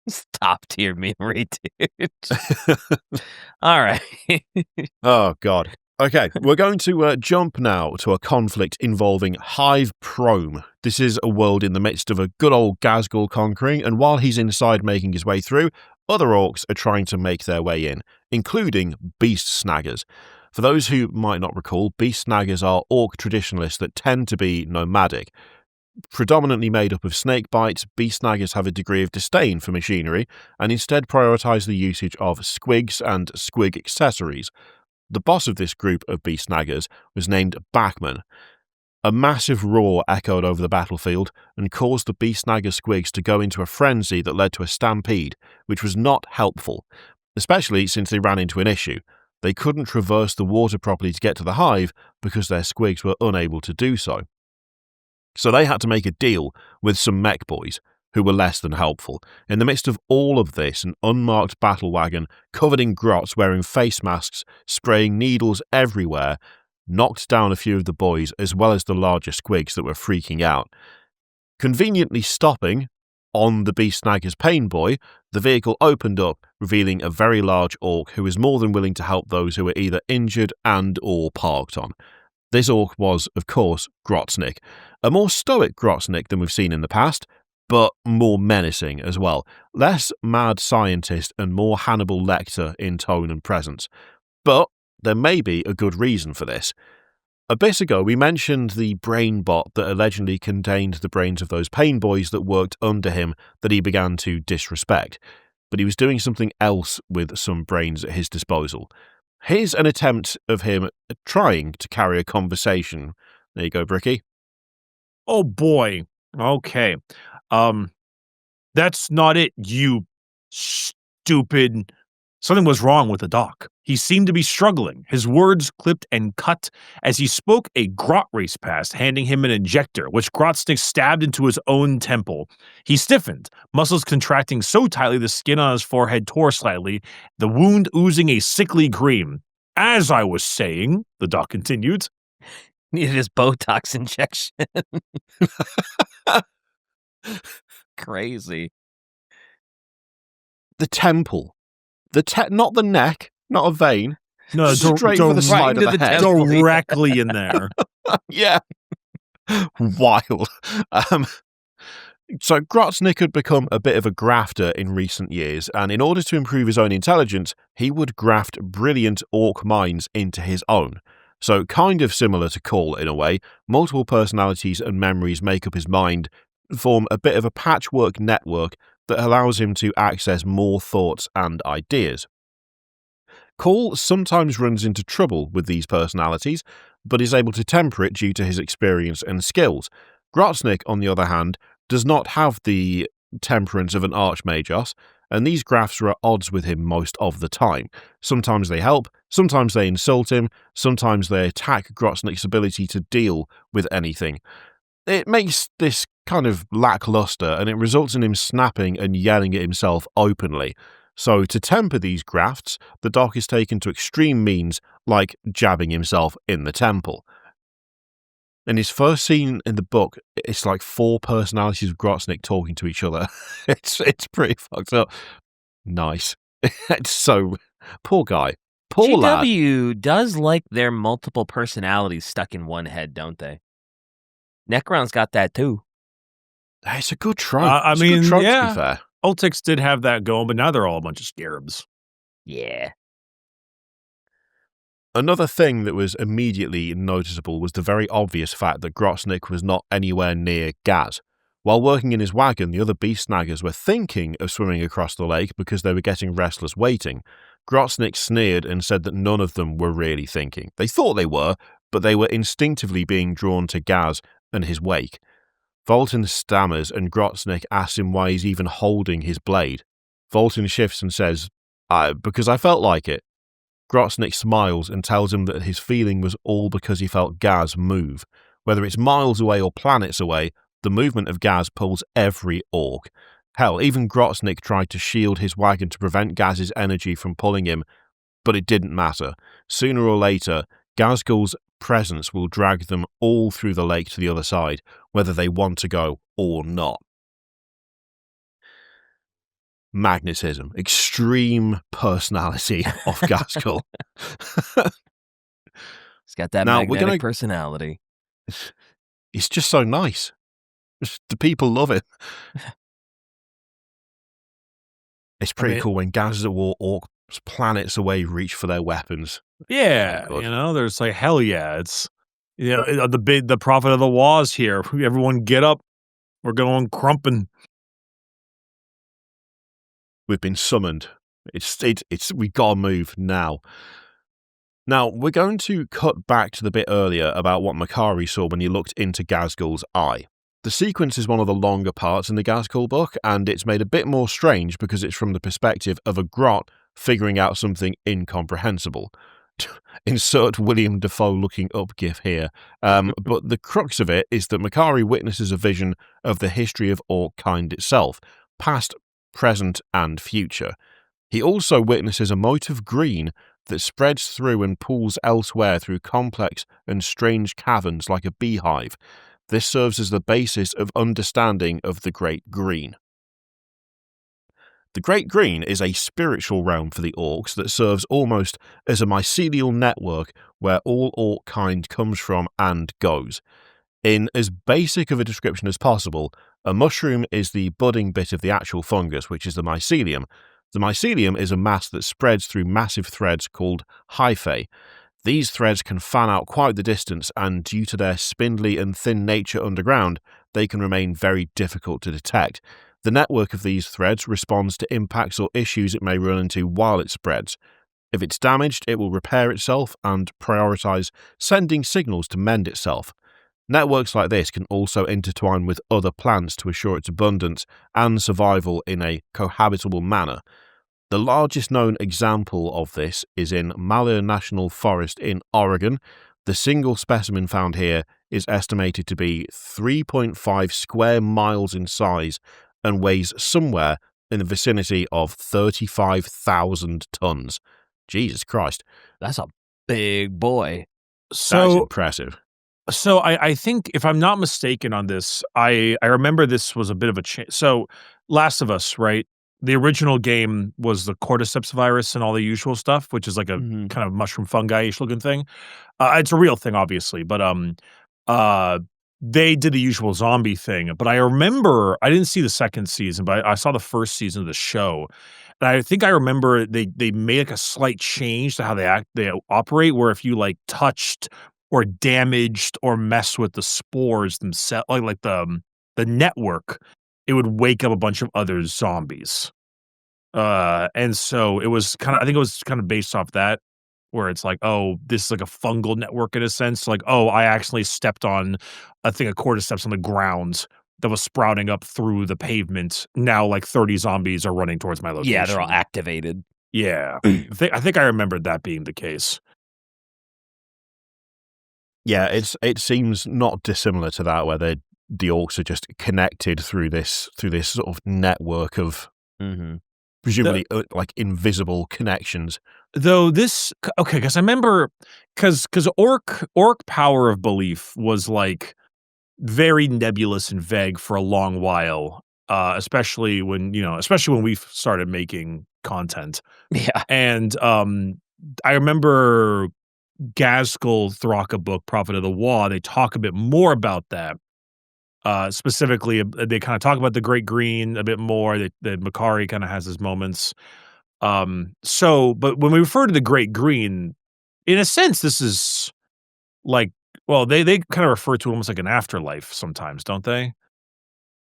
It's top tier memory, dude. All right. Oh, God. Okay, we're going to jump now to a conflict involving Hive Prome. This is a world in the midst of a good old Ghazghkull conquering, and while he's inside making his way through, other orcs are trying to make their way in, including beast snaggers. For those who might not recall, beast snaggers are orc traditionalists that tend to be nomadic. Predominantly made up of snake bites, beast snaggers have a degree of disdain for machinery and instead prioritise the usage of squigs and squig accessories. The boss of this group of beast snaggers was named Bachman. A massive roar echoed over the battlefield and caused the beast snagger squigs to go into a frenzy that led to a stampede, which was not helpful, especially since they ran into an issue. They couldn't traverse the water properly to get to the hive because their squigs were unable to do so. So they had to make a deal with some mech boys, who were less than helpful. In the midst of all of this, an unmarked battle wagon, covered in grots, wearing face masks, spraying needles everywhere, knocked down a few of the boys as well as the larger squigs that were freaking out. Conveniently stopping on the beast snagger's Painboy, the vehicle opened up, revealing a very large orc who was more than willing to help those who were either injured and or parked on. This orc was, of course, Grotsnik, a more stoic Grotsnik than we've seen in the past, but more menacing as well. Less mad scientist and more Hannibal Lecter in tone and presence. But there may be a good reason for this. A bit ago, we mentioned the brain bot that allegedly contained the brains of those Painboys that worked under him that he began to disrespect. But he was doing something else with some brains at his disposal. Here's an attempt of him trying to carry a conversation. There you go, Bricky. Oh boy. Okay. That's not it, you stupid. Something was wrong with the Dok. He seemed to be struggling. His words clipped and cut. As he spoke, a grot raced past, handing him an injector, which Grotsnik stabbed into his own temple. He stiffened, muscles contracting so tightly the skin on his forehead tore slightly, the wound oozing a sickly green. As I was saying, the Dok continued. Needed his Botox injection. Crazy. The temple. Not the neck, not a vein. No, Straight for the side of into the the head. temple. directly in there. Yeah. Wild. So Grotsnik had become a bit of a grafter in recent years, and in order to improve his own intelligence, he would graft brilliant orc minds into his own. So kind of similar to Cole in a way, multiple personalities and memories make up his mind, form a bit of a patchwork network that allows him to access more thoughts and ideas. Cole sometimes runs into trouble with these personalities, but is able to temper it due to his experience and skills. Grotsnik, on the other hand, does not have the temperance of an archmagos, and these grafts are at odds with him most of the time. Sometimes they help, sometimes they insult him, sometimes they attack Grotsnik's ability to deal with anything. It makes this kind of lackluster, and it results in him snapping and yelling at himself openly. So to temper these grafts, the Dok is taken to extreme means like jabbing himself in the temple. In his first scene in the book, it's like 4 personalities of Grotsnik talking to each other. It's pretty fucked up. Nice. It's so... Poor guy. Poor lad. GW does like their multiple personalities stuck in one head, don't they? Necron's got that too. It's a good trope. I It's a mean, good trope, yeah. to be fair. Ultics did have that going, but now they're all a bunch of scarabs. Yeah. Another thing that was immediately noticeable was the very obvious fact that Grotsnik was not anywhere near Ghaz. While working in his wagon, the other beast snaggers were thinking of swimming across the lake because they were getting restless waiting. Grotsnik sneered and said that none of them were really thinking. They thought they were, but they were instinctively being drawn to Ghaz and his wake. Volton stammers and Grotsnik asks him why he's even holding his blade. Volton shifts and says, because I felt like it. Grotsnik smiles and tells him that his feeling was all because he felt Ghaz move. Whether it's miles away or planets away, the movement of Ghaz pulls every orc. Hell, even Grotsnik tried to shield his wagon to prevent Ghaz's energy from pulling him, but it didn't matter. Sooner or later, Ghazghkull's presence will drag them all through the lake to the other side, whether they want to go or not. Magnetism, extreme personality of Ghazghkull. He's got that Now, magnetic personality. He's just so nice. The people love it. It's pretty cool when Ghaz is at war, orcs planets away reach for their weapons. Yeah, there's like, hell yeah, it's the prophet of the Waz here. Everyone get up. We're going crumping. We've been summoned. We gotta move now. Now, we're going to cut back to the bit earlier about what Makari saw when he looked into Ghazghkull's eye. The sequence is one of the longer parts in the Ghazghkull book, and it's made a bit more strange because it's from the perspective of a grot figuring out something incomprehensible. Insert William Dafoe looking up gif here. But the crux of it is that Makari witnesses a vision of the history of orc kind itself, past, present, and future. He also witnesses a mote of green that spreads through and pools elsewhere through complex and strange caverns like a beehive. This serves as the basis of understanding of the Great Green. The Great Green is a spiritual realm for the orcs that serves almost as a mycelial network where all orc kind comes from and goes. In as basic of a description as possible, a mushroom is the budding bit of the actual fungus, which is the mycelium. The mycelium is a mass that spreads through massive threads called hyphae. These threads can fan out quite the distance, and due to their spindly and thin nature underground, they can remain very difficult to detect. The network of these threads responds to impacts or issues it may run into while it spreads. If it's damaged, it will repair itself and prioritize sending signals to mend itself. Networks like this can also intertwine with other plants to assure its abundance and survival in a cohabitable manner. The largest known example of this is in Malheur National Forest in Oregon. The single specimen found here is estimated to be 3.5 square miles in size and weighs somewhere in the vicinity of 35,000 tons. Jesus Christ. That's a big boy. That's So impressive. So I think, if I'm not mistaken on this, I remember this was a bit of a change. So Last of Us, right? the original game was the cordyceps virus and all the usual stuff, which is like a Mhm. kind of mushroom fungi-ish looking thing. It's a real thing, obviously, but they did the usual zombie thing. But I remember I didn't see the second season, but I saw the first season of the show, and I think I remember they made like a slight change to how they operate, where if you like touched or damaged or messed with the spores themselves, like the network, it would wake up a bunch of other zombies. And so it was kind of, I think it was kind of based off that, where it's like, oh, this is like a fungal network in a sense. Like, oh, I actually stepped on a thing of cordyceps on the ground that was sprouting up through the pavement. Now, like 30 zombies are running towards my location. Yeah, they're all activated. Yeah, I think I remembered that being the case. Yeah, it seems not dissimilar to that, where the orcs are just connected through this sort of network of presumably like invisible connections. Though this, okay, because I remember, because orc power of belief was like very nebulous and vague for a long while, especially when we started making content. Yeah. And I remember Ghazghkull Thraka book, Prophet of the Wa, they talk a bit more about that. Specifically, they kind of talk about the Great Green a bit more. That Makari kind of has his moments. But when we refer to the Great Green, in a sense, this is like, well, they kind of refer to it almost like an afterlife sometimes, don't they?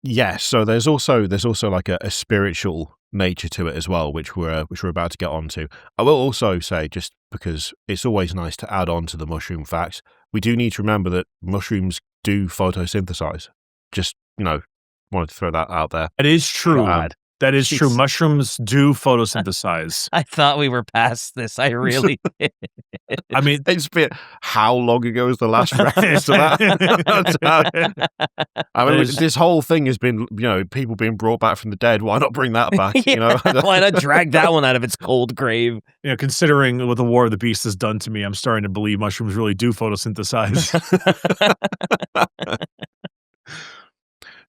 Yes, so there's also like a spiritual nature to it as well, which we're about to get onto. I will also say, just because it's always nice to add on to the mushroom facts, we do need to remember that mushrooms do photosynthesize. Just, wanted to throw that out there. It is true. God. That is true. Jeez. Mushrooms do photosynthesize. I thought we were past this. I really did. I mean, It's been, how long ago was the last reference to that? I mean, this whole thing has been, people being brought back from the dead. Why not bring that back? Why not drag that one out of its cold grave? Considering what the War of the Beast has done to me, I'm starting to believe mushrooms really do photosynthesize.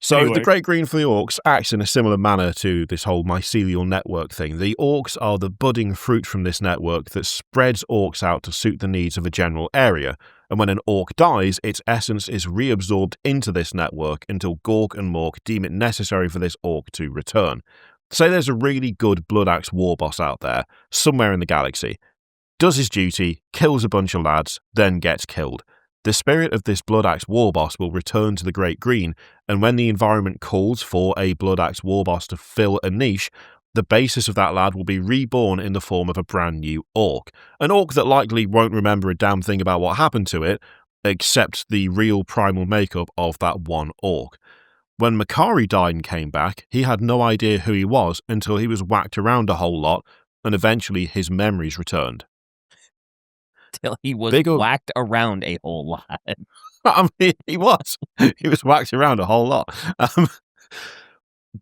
So Anyway. The Great Green for the Orcs acts in a similar manner to this whole mycelial network thing. The Orcs are the budding fruit from this network that spreads Orcs out to suit the needs of a general area. And when an Orc dies, its essence is reabsorbed into this network until Gork and Mork deem it necessary for this Orc to return. Say there's a really good Blood Axe war boss out there, somewhere in the galaxy. Does his duty, kills a bunch of lads, then gets killed. The spirit of this Blood Axe war boss will return to the Great Green, and when the environment calls for a Blood Axe war boss to fill a niche, the basis of that lad will be reborn in the form of a brand new Orc. An Orc that likely won't remember a damn thing about what happened to it, except the real primal makeup of that one Orc. When Makari died and came back, he had no idea who he was until he was whacked around a whole lot, and eventually his memories returned. Till he was whacked around a whole lot. I mean, he was. He was whacked around a whole lot.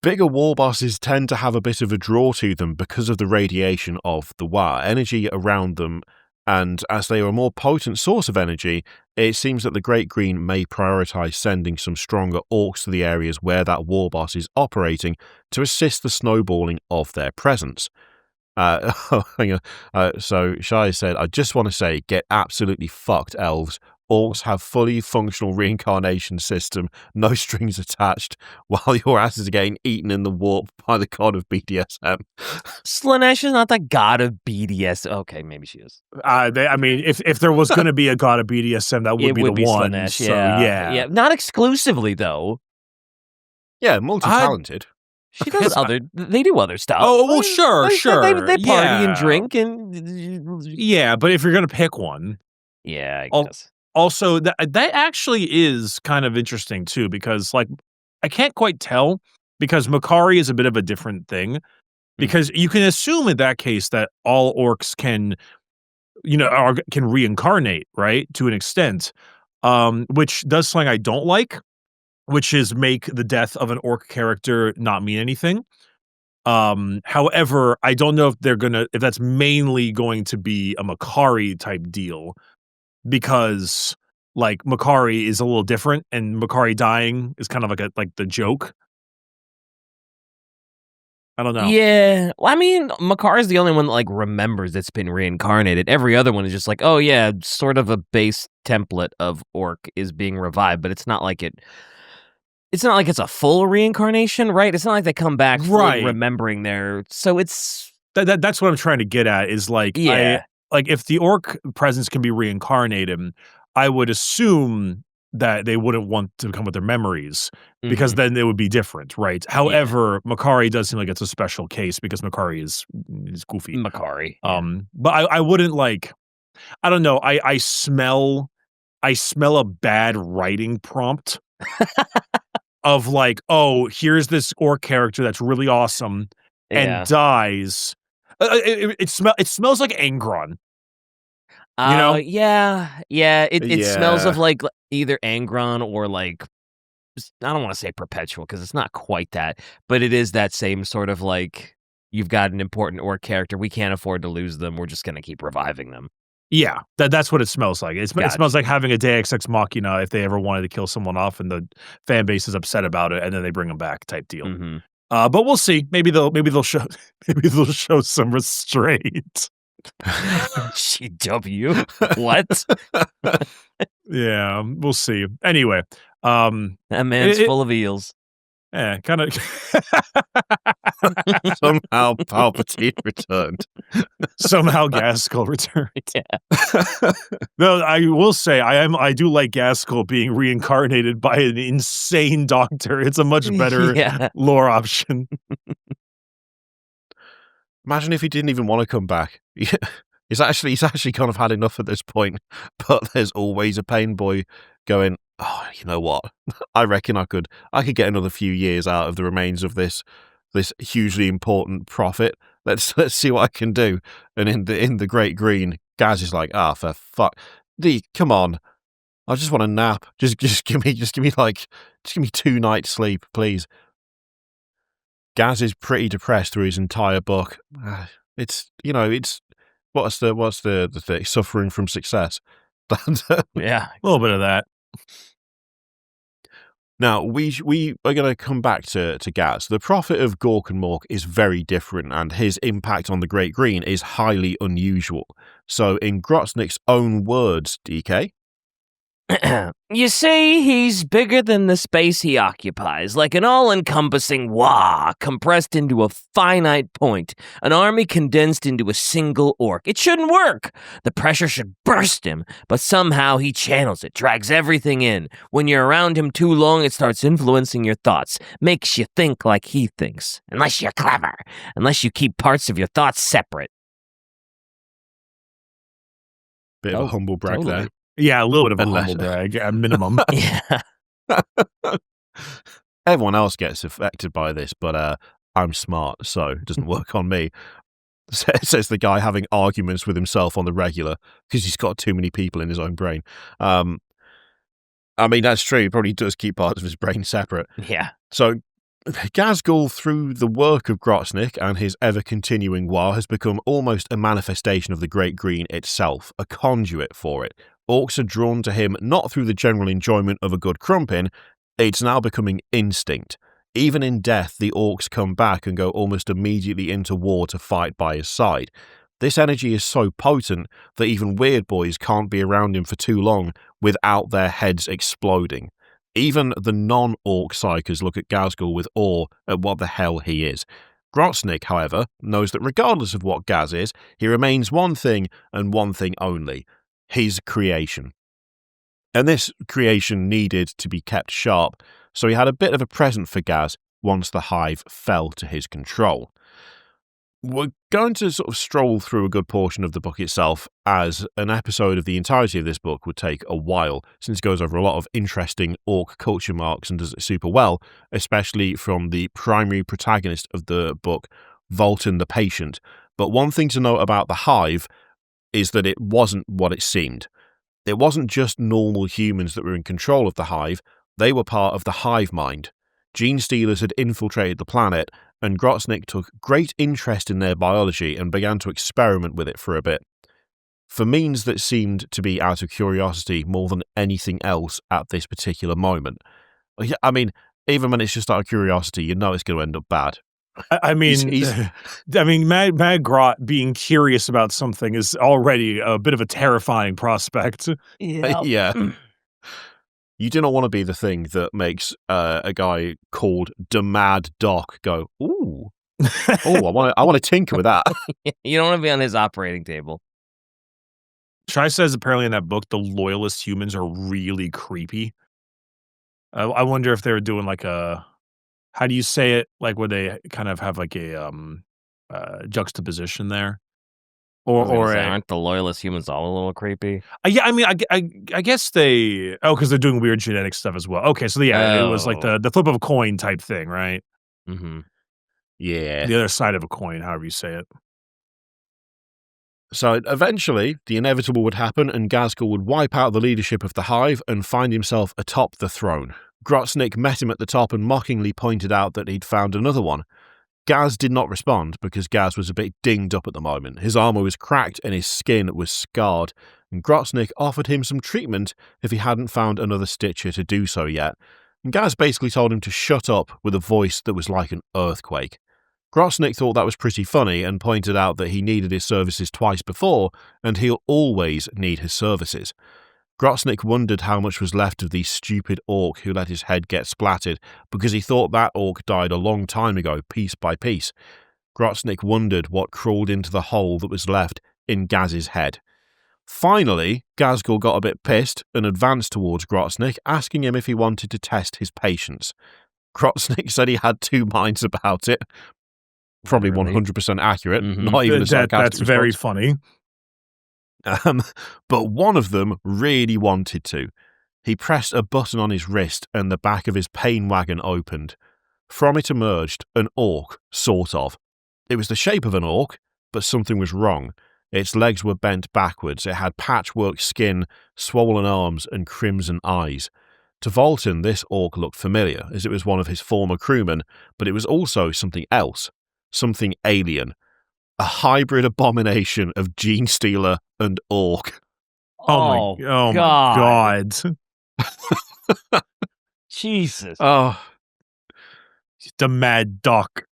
Bigger war bosses tend to have a bit of a draw to them because of the radiation of the Wa, energy around them, and as they are a more potent source of energy, it seems that the Great Green may prioritise sending some stronger Orcs to the areas where that war boss is operating to assist the snowballing of their presence. So Shai said, I just want to say, get absolutely fucked, elves. Orcs have fully functional reincarnation system, no strings attached, while your asses are getting eaten in the warp by the god of BDSM. Slaanesh is not the god of BDS. Okay, maybe she is. If there was going to be a god of BDSM, that would be the one. Slaanesh, so, yeah. Not exclusively, though. Yeah, multi-talented. She does they do other stuff. Oh, well, sure. They party and drink and... Yeah, but if you're going to pick one... Yeah, I guess. Also, that actually is kind of interesting, too, because, like, I can't quite tell, because Makari is a bit of a different thing, because you can assume in that case that all Orcs can, can reincarnate, right, to an extent, which does something I don't like, which is make the death of an Orc character not mean anything. However, I don't know if that's mainly going to be a Makari type deal, because like Makari is a little different, and Makari dying is kind of like the joke. I don't know. Yeah. Well, I mean, Makar is the only one that like remembers it's been reincarnated. Every other one is just like, oh yeah, sort of a base template of Orc is being revived, but it's not like it's not like it's a full reincarnation, right? It's not like they come back fully remembering their. So it's that's what I'm trying to get at is like if the Orc presence can be reincarnated, I would assume that they wouldn't want to come with their memories because then it would be different, right? However, Makari does seem like it's a special case because Makari is goofy. Makari. But I wouldn't like, I don't know. I smell a bad writing prompt of like, oh, here's this Orc character that's really awesome and dies. It smells like Angron. You know? It smells of like either Angron or like, I don't want to say perpetual because it's not quite that, but it is that same sort of like, you've got an important Orc character, we can't afford to lose them, we're just going to keep reviving them. Yeah, that's what it smells like. It smells like having a Deus Ex Machina if they ever wanted to kill someone off and the fan base is upset about it and then they bring them back type deal. But we'll see. Maybe they'll show some restraint. GW? What? Yeah, we'll see. Anyway, that man's full of eels. Yeah, kind of. Somehow Palpatine returned. Somehow Ghazghkull returned. Yeah. No, I will say I do like Ghazghkull being reincarnated by an insane doctor. It's a much better lore option. Imagine if he didn't even want to come back. He's actually kind of had enough at this point, but there's always a Painboy going, oh, you know what? I reckon I could get another few years out of the remains of this hugely important prophet. Let's see what I can do. And in the Great Green, Ghaz is like, for fuck, come on, I just want a nap. Just give me 2 nights sleep, please. Ghaz is pretty depressed through his entire book. It's what's the thing? Suffering from success. Yeah, a little bit of that. Now, we are going to come back to Ghaz. The prophet of Gork and Mork is very different, and his impact on the Great Green is highly unusual. So, in Grotsnik's own words, DK? You see, he's bigger than the space he occupies, like an all-encompassing wah compressed into a finite point, an army condensed into a single orc. It shouldn't work. The pressure should burst him, but somehow he channels it, drags everything in. When you're around him too long, it starts influencing your thoughts, makes you think like he thinks, unless you're clever, unless you keep parts of your thoughts separate. Bit of a humble brag there. Yeah, a little bit of a humble brag, at minimum. Yeah. Everyone else gets affected by this, but I'm smart, so it doesn't work on me. Says the guy having arguments with himself on the regular because he's got too many people in his own brain. I mean, that's true. He probably does keep parts of his brain separate. Yeah. So Ghazghkull, through the work of Grotsnik and his ever-continuing war, has become almost a manifestation of the Great Green itself, a conduit for it. Orcs are drawn to him not through the general enjoyment of a good crumpin, it's now becoming instinct. Even in death, the Orcs come back and go almost immediately into war to fight by his side. This energy is so potent that even weird boys can't be around him for too long without their heads exploding. Even the non-Orc psychers look at Ghazghkull with awe at what the hell he is. Grotsnik, however, knows that regardless of what Ghaz is, he remains one thing and one thing only: his creation. And this creation needed to be kept sharp, so he had a bit of a present for Ghaz once the hive fell to his control. We're going to sort of stroll through a good portion of the book itself, as an episode of the entirety of this book would take a while, since it goes over a lot of interesting Orc culture marks and does it super well, especially from the primary protagonist of the book, Volton the Patient. But one thing to note about the hive is that it wasn't what it seemed. It wasn't just normal humans that were in control of the hive, they were part of the hive mind. Genestealers had infiltrated the planet, and Grotsnik took great interest in their biology and began to experiment with it for a bit, for means that seemed to be out of curiosity more than anything else at this particular moment. I mean, even when it's just out of curiosity, you know it's going to end up bad. I mean, Mad Grot being curious about something is already a bit of a terrifying prospect. Yeah. You do not want to be the thing that makes a guy called the Mad Dok go, ooh, oh, I want to tinker with that. You don't want to be on his operating table. Shai says apparently in that book, the loyalist humans are really creepy. I wonder if they were doing like a, how do you say it? Like where they kind of have like a juxtaposition there. Or aren't the loyalist humans all a little creepy? Yeah, I mean, I guess they. Oh, because they're doing weird genetic stuff as well. Okay, so yeah, it was like the flip of a coin type thing, right? Mm-hmm. Yeah. The other side of a coin, however you say it. So eventually, the inevitable would happen, and Ghazghkull would wipe out the leadership of the Hive and find himself atop the throne. Grotsnik met him at the top and mockingly pointed out that he'd found another one. Ghaz did not respond because Ghaz was a bit dinged up at the moment. His armour was cracked and his skin was scarred, and Grotsnik offered him some treatment if he hadn't found another Stitcher to do so yet. And Ghaz basically told him to shut up with a voice that was like an earthquake. Grotsnik thought that was pretty funny and pointed out that he needed his services twice before, and he'll always need his services. Grotsnik wondered how much was left of the stupid orc who let his head get splattered, because he thought that orc died a long time ago, piece by piece. Grotsnik wondered what crawled into the hole that was left in Ghaz's head. Finally, Ghazghkull got a bit pissed and advanced towards Grotsnik, asking him if he wanted to test his patience. Grotsnik said he had two minds about it. Probably 100% accurate, not even a sarcastic That's response. very funny. But one of them really wanted to. He pressed a button on his wrist and the back of his pain wagon opened. From it emerged an orc, sort of. It was the shape of an orc, but something was wrong. Its legs were bent backwards, it had patchwork skin, swollen arms, and crimson eyes. To Volton, this orc looked familiar, as it was one of his former crewmen, but it was also something else, something alien. A hybrid abomination of Genestealer and Ork. Oh my God. Jesus. Oh. The Mad Dok.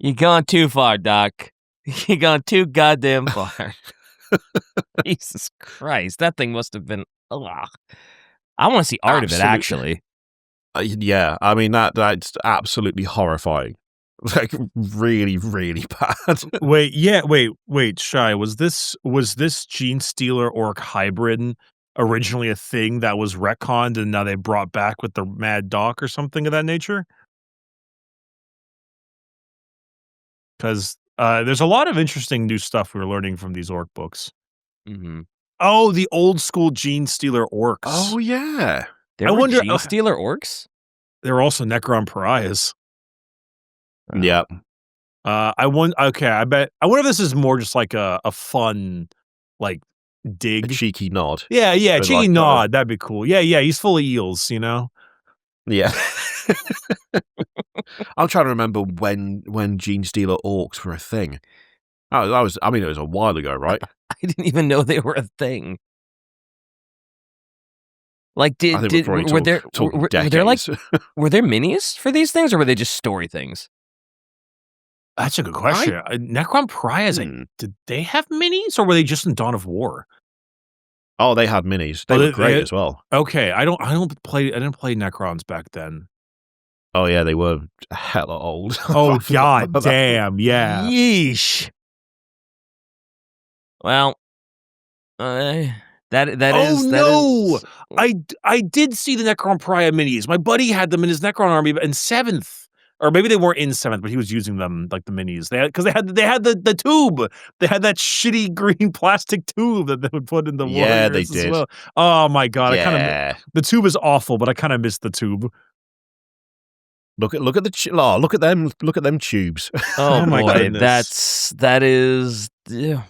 You gone too far, Doc. You gone too goddamn far. Jesus Christ. That thing must have been. Ugh. I want to see art of it, actually. Yeah, I mean, that's absolutely horrifying. Like, really, really bad. Wait, Shai, was this Genestealer-Ork hybrid originally a thing that was retconned and now they brought back with the Mad Dok or something of that nature? Because there's a lot of interesting new stuff we were learning from these orc books. Mm-hmm. Oh, the old school Genestealer-Orks. Oh, yeah. There were Genestealer-Orks? There were also Necron Pariahs. Yeah. I wonder if this is more just like a fun, like, dig. A cheeky nod. Yeah, cheeky nod. That'd be cool. Yeah, he's full of eels, you know? Yeah. I'm trying to remember when Genestealer-Orks were a thing. It was a while ago, right? I didn't even know they were a thing. Like, were there minis for these things, or were they just story things? That's a good question. Necron Pariahs, did they have minis, or were they just in Dawn of War? Oh, they had minis. They were great as well. Okay, I didn't play Necrons back then. Oh yeah, they were hella old. Oh God damn, yeah. Yeesh. Well, I did see the Necron Pariah minis. My buddy had them in his Necron army in 7th. Or maybe they weren't in 7th, but he was using them like the minis. They had the tube. They had that shitty green plastic tube that they would put in the warriors. Yeah, they did. As well. Oh my God! Yeah. The tube is awful, but I kind of miss the tube. Look at look at them tubes. Oh my boy, goodness. that is. Yeah.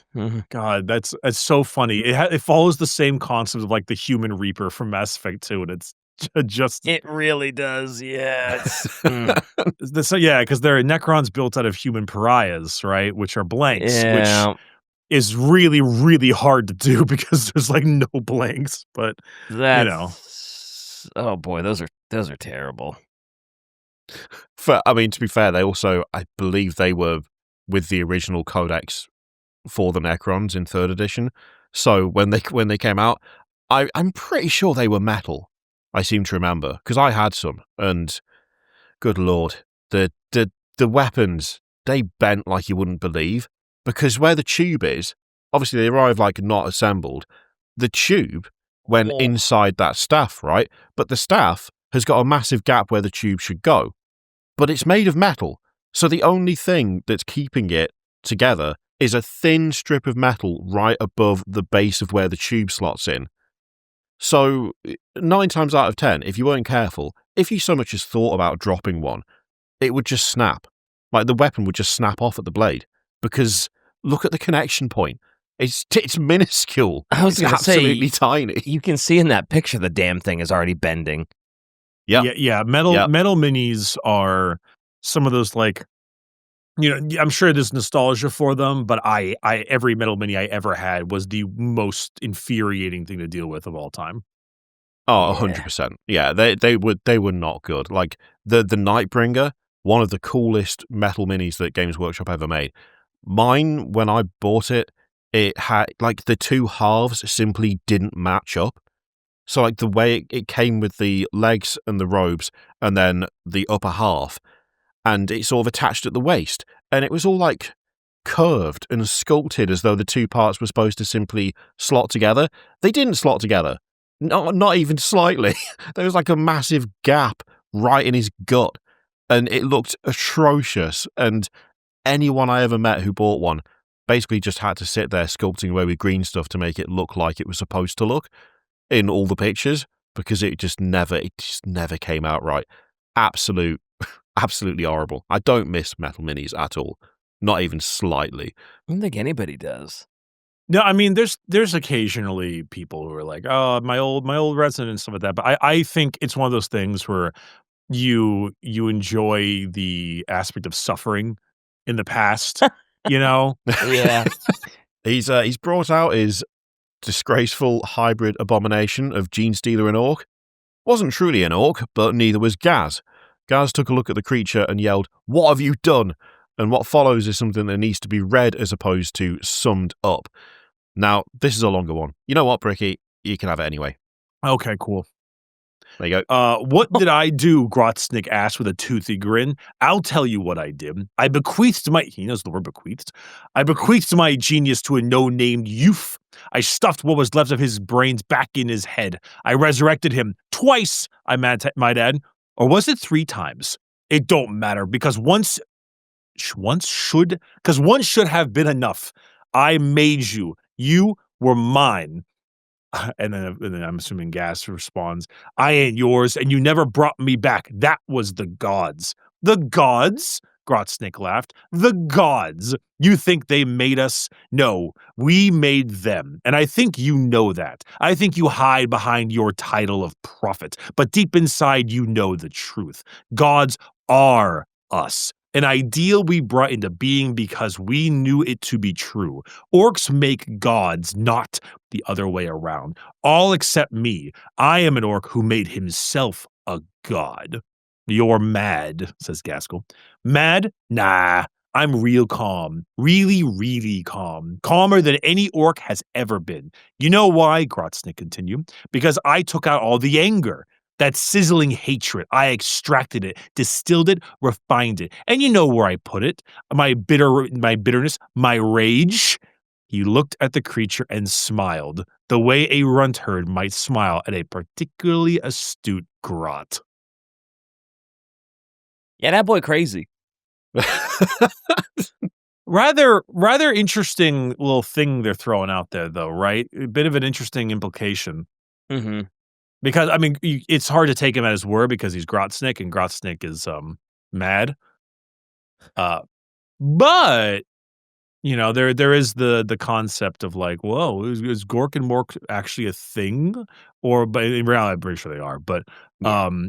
God, that's so funny. It follows the same concept of like the Human Reaper from Mass Effect 2, and it's just it really does. Yeah. So yeah, because they're Necrons built out of human pariahs, right? Which are blanks, which is really, really hard to do because there's like no blanks. But you know, oh boy, those are terrible. I mean, to be fair, they also, I believe they were with the original codex for the Necrons in 3rd edition. So when they came out, I'm pretty sure they were metal. I seem to remember because I had some, and good lord, the weapons, they bent like you wouldn't believe, because where the tube is, obviously they arrive like not assembled. The tube went inside that staff, right? But the staff has got a massive gap where the tube should go. But it's made of metal, so the only thing that's keeping it together is a thin strip of metal right above the base of where the tube slots in. So 9 times out of 10, if you weren't careful, if you so much as thought about dropping one, it would just snap. Like the weapon would just snap off at the blade, because look at the connection point. It's minuscule. I was going to say, absolutely tiny. You can see in that picture the damn thing is already bending. Yeah. Metal minis are some of those, like, I'm sure there's nostalgia for them, but I every metal mini I ever had was the most infuriating thing to deal with of all time. Oh, 100%. Yeah, they were not good. Like the Nightbringer, one of the coolest metal minis that Games Workshop ever made. Mine, when I bought it, it had, like, the two halves simply didn't match up. So, like, the way it came with the legs and the robes, and then the upper half, and it sort of attached at the waist, and it was all, like, curved and sculpted as though the two parts were supposed to simply slot together. They didn't slot together. Not even slightly. There was, like, a massive gap right in his gut, and it looked atrocious, and anyone I ever met who bought one basically just had to sit there sculpting away with green stuff to make it look like it was supposed to look in all the pictures, because it just never came out right. Absolutely horrible. I don't miss metal minis at all. Not even slightly. I don't think anybody does. No, I mean, there's occasionally people who are like, oh, my old resident and stuff like that. But I think it's one of those things where you enjoy the aspect of suffering in the past, Yeah. He's brought out his disgraceful hybrid abomination of Genestealer-Ork. Wasn't truly an orc, but neither was Ghaz. Ghaz took a look at the creature and yelled, "What have you done?" And what follows is something that needs to be read as opposed to summed up. Now, this is a longer one. You know what, Bricky? You can have it anyway. Okay, cool. There you go. What did I do? Grotsnik asked with a toothy grin. I'll tell you what I did. He knows the word bequeathed. I bequeathed my genius to a no-named youth. I stuffed what was left of his brains back in his head. I resurrected him twice, I might add. Or was it 3 times? It don't matter, because one should have been enough. I made you. You were mine. And then I'm assuming Ghaz responds, I ain't yours, and you never brought me back. That was the gods. The gods? Grotsnik laughed. The gods. You think they made us? No, we made them. And I think you know that. I think you hide behind your title of prophet. But deep inside, you know the truth. Gods are us. An ideal we brought into being because we knew it to be true. Orcs make gods, not the other way around. All except me. I am an orc who made himself a god. You're mad, says Ghazghkull. Mad? Nah. I'm real calm. Really, really calm. Calmer than any orc has ever been. You know why? Grotsnik continued. Because I took out all the anger. That sizzling hatred, I extracted it, distilled it, refined it. And you know where I put it. My bitterness, my rage. He looked at the creature and smiled, the way a runt herd might smile at a particularly astute grot. Yeah, that boy crazy. Rather interesting little thing they're throwing out there, though, right? A bit of an interesting implication. Mm-hmm. Because, I mean, it's hard to take him at his word because he's Grotsnik, and Grotsnik is mad. But, there is the concept of, like, whoa, is Gork and Mork actually a thing? But in reality, I'm pretty sure they are. But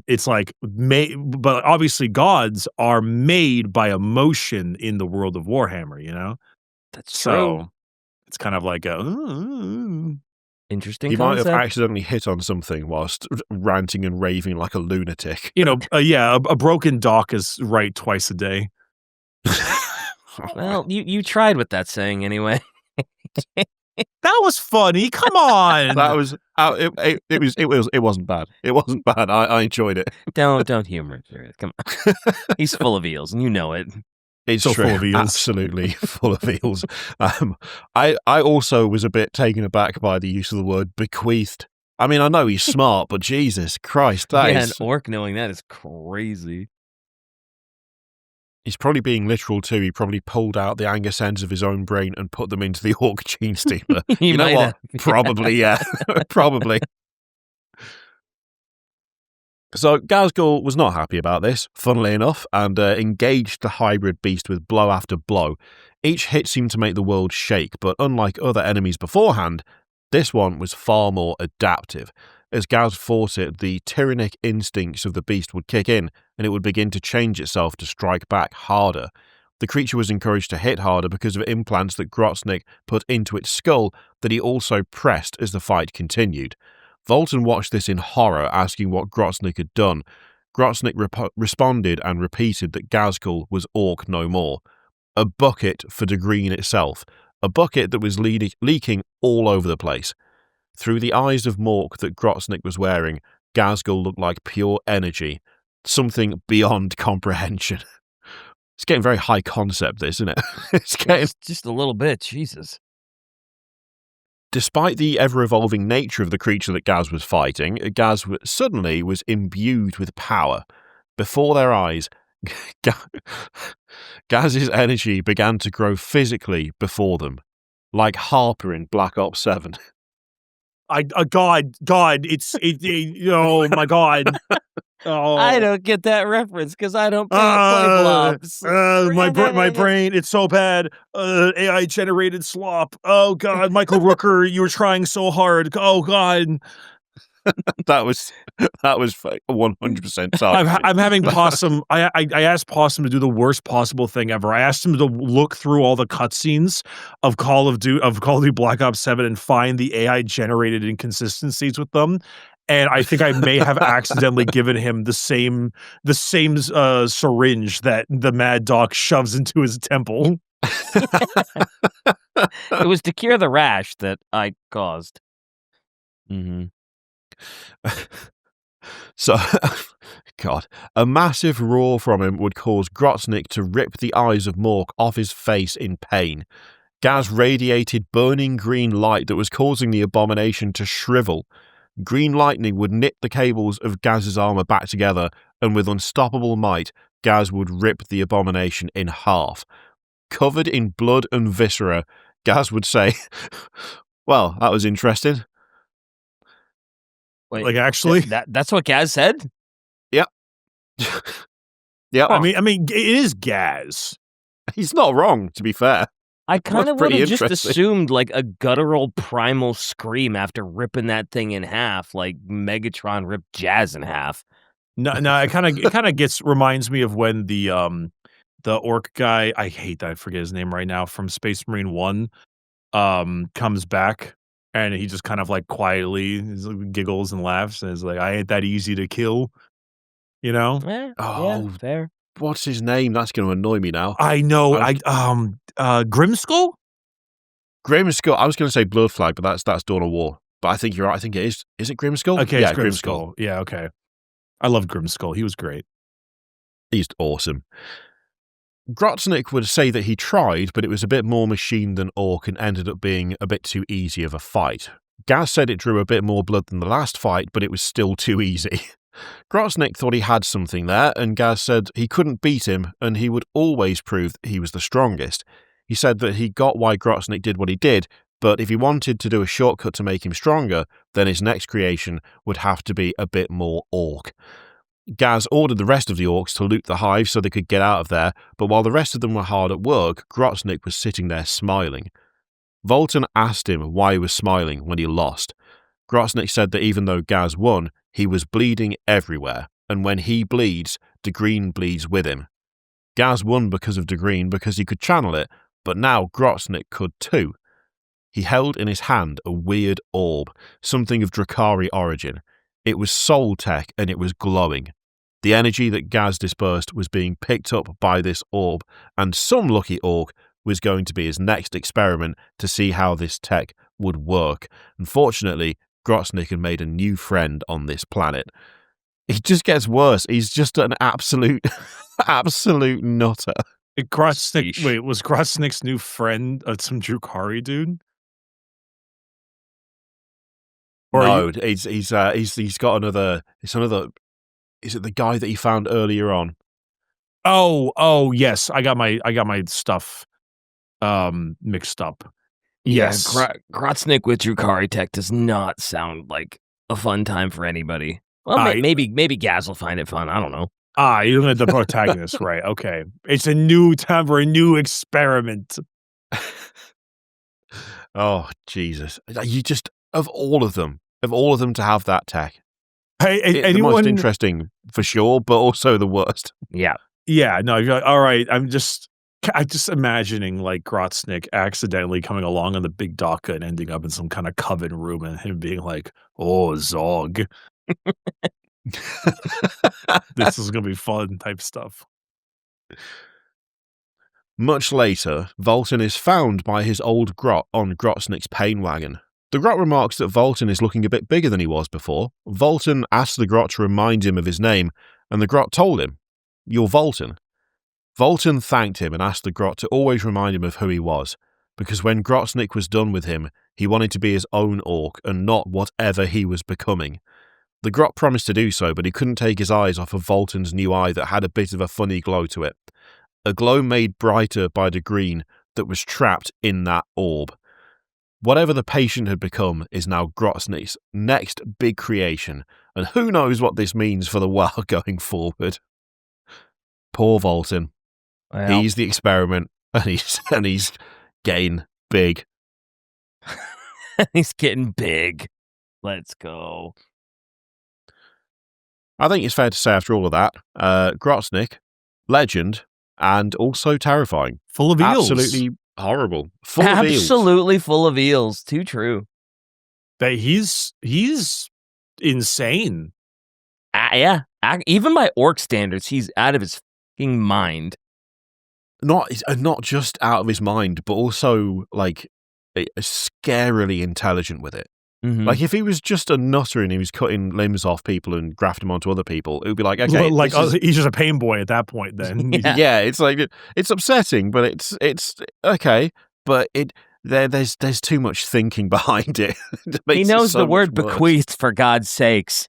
it's like, but obviously gods are made by emotion in the world of Warhammer, That's so true. it's kind of like a... Interesting He might have concept. accidentally hit on something whilst ranting and raving like a lunatic. A broken dock is right twice a day. Well, you tried with that saying anyway. That was funny. Come on. That was it wasn't bad. It wasn't bad. I enjoyed it. Don't humor it. Come on. He's full of eels, and you know it. It's So true. full of eels. Absolutely full of eels. I also was a bit taken aback by the use of the word bequeathed. I mean, I know he's smart, but Jesus Christ, that is... an orc knowing that is crazy. He's probably being literal too. He probably pulled out the Angus ends of his own brain and put them into the Orc Genestealer. You know might what? have. Probably, yeah. Probably. So Ghazghkull was not happy about this, funnily enough, and engaged the hybrid beast with blow after blow. Each hit seemed to make the world shake, but unlike other enemies beforehand, this one was far more adaptive. As Ghaz fought it, the tyrannic instincts of the beast would kick in, and it would begin to change itself to strike back harder. The creature was encouraged to hit harder because of implants that Grotsnik put into its skull that he also pressed as the fight continued. Volton watched this in horror, asking what Grotsnik had done. Grotsnik responded and repeated that Ghazghkull was Orc no more. A bucket for Degreen itself. A bucket that was leaking all over the place. Through the eyes of Mork that Grotsnik was wearing, Ghazghkull looked like pure energy. Something beyond comprehension. It's getting very high concept, this, isn't it? It's getting... Just a little bit, Jesus. Despite the ever-evolving nature of the creature that Ghaz was fighting, Ghaz suddenly was imbued with power. Before their eyes, Ghaz's energy began to grow physically before them, like Harper in Black Ops 7. God, oh my God. Oh. I don't get that reference because I don't play blobs. My brain, it's so bad. AI generated slop. Oh God, Michael Rooker, you were trying so hard. Oh God. That was 100% targeted. I'm having Possum. I asked Possum to do the worst possible thing ever. I asked him to look through all the cutscenes of Call of Duty Black Ops 7 and find the AI generated inconsistencies with them. And I think I may have accidentally given him the same syringe that the Mad Dog shoves into his temple. It was to cure the rash that I caused. Mm-hmm. So, God, a massive roar from him would cause Grotsnik to rip the eyes of Mork off his face in pain. Ghaz radiated burning green light that was causing the abomination to shrivel. Green lightning would knit the cables of Ghaz's armor back together, and with unstoppable might, Ghaz would rip the abomination in half. Covered in blood and viscera, Ghaz would say, "Well, that was interesting." Wait, like actually, that's what Ghaz said. Yep. Yeah. I mean, it is Ghaz. He's not wrong, to be fair. I kind of would have just interesting. assumed like a guttural primal scream after ripping that thing in half, like Megatron ripped Jazz in half. No, it kind of reminds me of when the orc guy, I hate that I forget his name right now, from Space Marine 1 comes back and he just kind of like quietly giggles and laughs and is like, I ain't that easy to kill, you know? Yeah, fair. What's his name? That's going to annoy me now. I know. Grimskull? Grimskull. I was going to say Blood Flag, but that's Dawn of War. But I think you're right. I think it is. Is it Grimskull? Okay, yeah, it's Grimskull. Yeah, okay. I love Grimskull. He was great. He's awesome. Grotsnik would say that he tried, but it was a bit more machine than orc and ended up being a bit too easy of a fight. Ghaz said it drew a bit more blood than the last fight, but it was still too easy. Grotsnik thought he had something there, and Ghaz said he couldn't beat him, and he would always prove that he was the strongest. He said that he got why Grotsnik did what he did, but if he wanted to do a shortcut to make him stronger, then his next creation would have to be a bit more orc. Ghaz ordered the rest of the orcs to loot the hive so they could get out of there, but while the rest of them were hard at work, Grotsnik was sitting there smiling. Volton asked him why he was smiling when he lost. Grotsnik said that even though Ghaz won, he was bleeding everywhere, and when he bleeds, Degreen bleeds with him. Ghaz won because of Degreen because he could channel it, but now Grotsnik could too. He held in his hand a weird orb, something of Drakari origin. It was soul tech and it was glowing. The energy that Ghaz dispersed was being picked up by this orb, and some lucky orc was going to be his next experiment to see how this tech would work. Unfortunately, Grotsnik had made a new friend on this planet. It just gets worse. He's just an absolute nutter. Grotsnik, wait, was Grotsnik's new friend some Drakari dude? Or no, he's got another. It's another. Is it the guy that he found earlier on? Oh, yes. I got my stuff mixed up. Yes. Yeah, Grotsnik with Drakari tech does not sound like a fun time for anybody. Well, maybe Ghaz will find it fun. I don't know. You're the protagonist, right? Okay. It's a new time for a new experiment. Oh, Jesus. You just, of all of them to have that tech. Hey, the most interesting for sure, but also the worst. Yeah. Yeah, no, you're like, all right, I'm just imagining like Grotsnik accidentally coming along on the big Daka and ending up in some kind of coven room and him being like, oh, Zog. This is going to be fun type stuff. Much later, Volton is found by his old grot on Grotsnik's pain wagon. The grot remarks that Volton is looking a bit bigger than he was before. Volton asks the grot to remind him of his name, and the grot told him, "You're Volton." Volton thanked him and asked the grot to always remind him of who he was, because when Grotsnik was done with him, he wanted to be his own orc and not whatever he was becoming. The grot promised to do so, but he couldn't take his eyes off of Volton's new eye that had a bit of a funny glow to it. A glow made brighter by the green that was trapped in that orb. Whatever the patient had become is now Grotsnik's next big creation, and who knows what this means for the WoW going forward. Poor Volton. Well, He's the experiment, and he's getting big. He's getting big. Let's go. I think it's fair to say after all of that, Grotsnik, legend, and also terrifying. Full of eels. Absolutely horrible. Absolutely full of eels. Too true. That he's insane. Yeah. Even by orc standards, he's out of his fucking mind. Not just out of his mind, but also like scarily intelligent with it. Mm-hmm. Like if he was just a nutter and he was cutting limbs off people and grafting them onto other people, it would be like, okay, like he's just a Painboy at that point. Then yeah, it's like it's upsetting, but it's okay, but there's too much thinking behind it. He knows the word bequeathed, for God's sakes.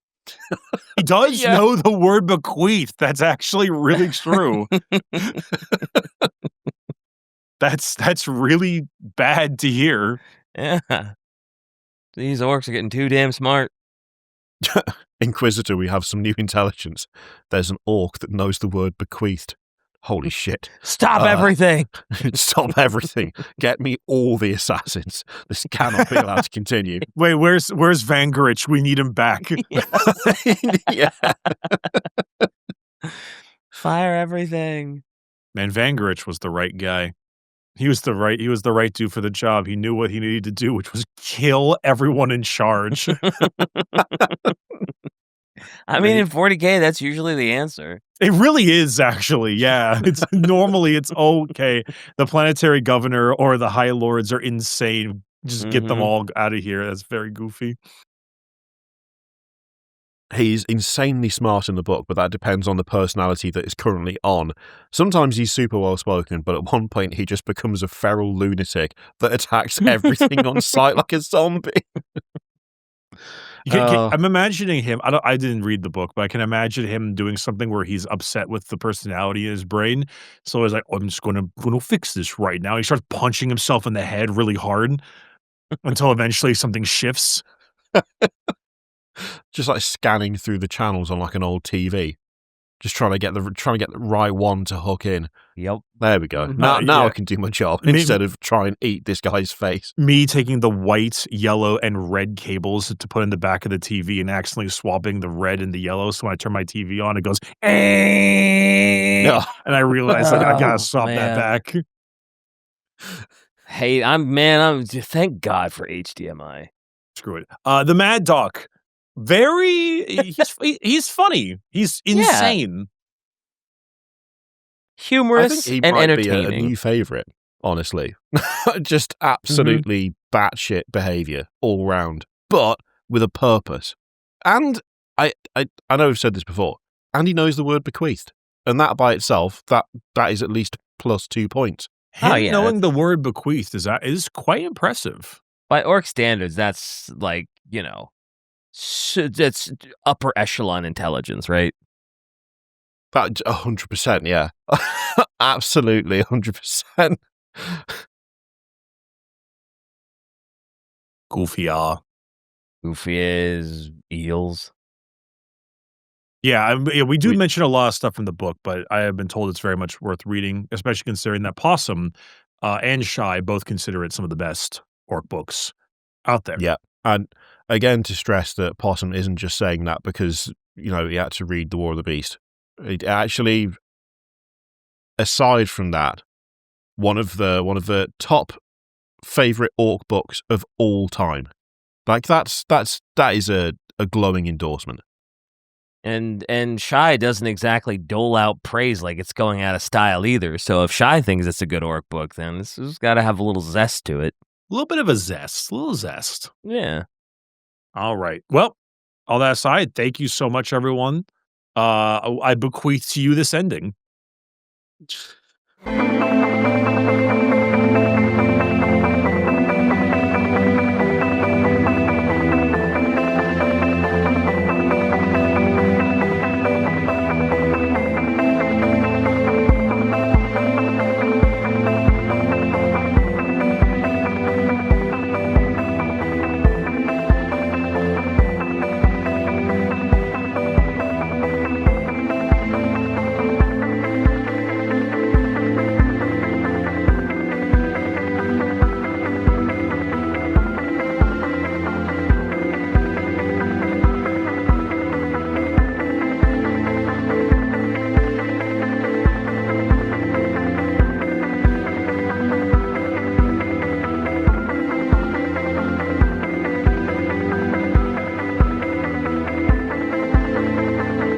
He does know the word bequeath. That's actually really true. That's really bad to hear. Yeah. These orcs are getting too damn smart. Inquisitor, we have some new intelligence. There's an orc that knows the word bequeathed. Holy shit. Stop everything. Stop everything. Get me all the assassins. This cannot be allowed to continue. Wait, where's Vangerich? We need him back. Yeah. Fire everything. Man, Vangerich was the right guy. He was the right dude for the job. He knew what he needed to do, which was kill everyone in charge. I mean, in 40k, that's usually the answer. It really is, actually. Yeah, it's normally okay. The planetary governor or the high lords are insane. Just get them all out of here. That's very goofy. He's insanely smart in the book, but that depends on the personality that is currently on. Sometimes he's super well spoken, but at one point he just becomes a feral lunatic that attacks everything on sight like a zombie. I'm imagining him. I didn't read the book, but I can imagine him doing something where he's upset with the personality in his brain. So he's like, "I'm just going to fix this right now." He starts punching himself in the head really hard until eventually something shifts. Just like scanning through the channels on like an old TV, just trying to get the right one to hook in. Yep. There we go. Now I can do my job instead of try and eat this guy's face. Me taking the white, yellow, and red cables to put in the back of the TV and accidentally swapping the red and the yellow. So when I turn my TV on, it goes, and I realize I gotta swap that back. I'm thank God for HDMI. Screw it. The Mad Dog, he's funny. He's insane. Humorous I think he and might be a entertaining. new favorite, honestly. Just absolutely batshit behavior all round, but with a purpose. And I know we've said this before, and he knows the word bequeathed. And that by itself, that is at least plus 2 points. Him knowing the word bequeathed is quite impressive. By orc standards, that's like, that's upper echelon intelligence, right? That 100%, yeah. Absolutely 100%. Goofy is eels. Yeah, we do mention a lot of stuff in the book, but I have been told it's very much worth reading, especially considering that Possum and Shy both consider it some of the best orc books out there. Yeah, and again, to stress that Possum isn't just saying that because, he had to read The War of the Beast. It actually, aside from that, one of the top favorite orc books of all time. Like that is a glowing endorsement. And Shy doesn't exactly dole out praise like it's going out of style either. So if Shy thinks it's a good orc book, then this has got to have a little zest to it. A little bit of a little zest. Yeah. All right. Well, all that aside, thank you so much, everyone. I bequeath to you this ending.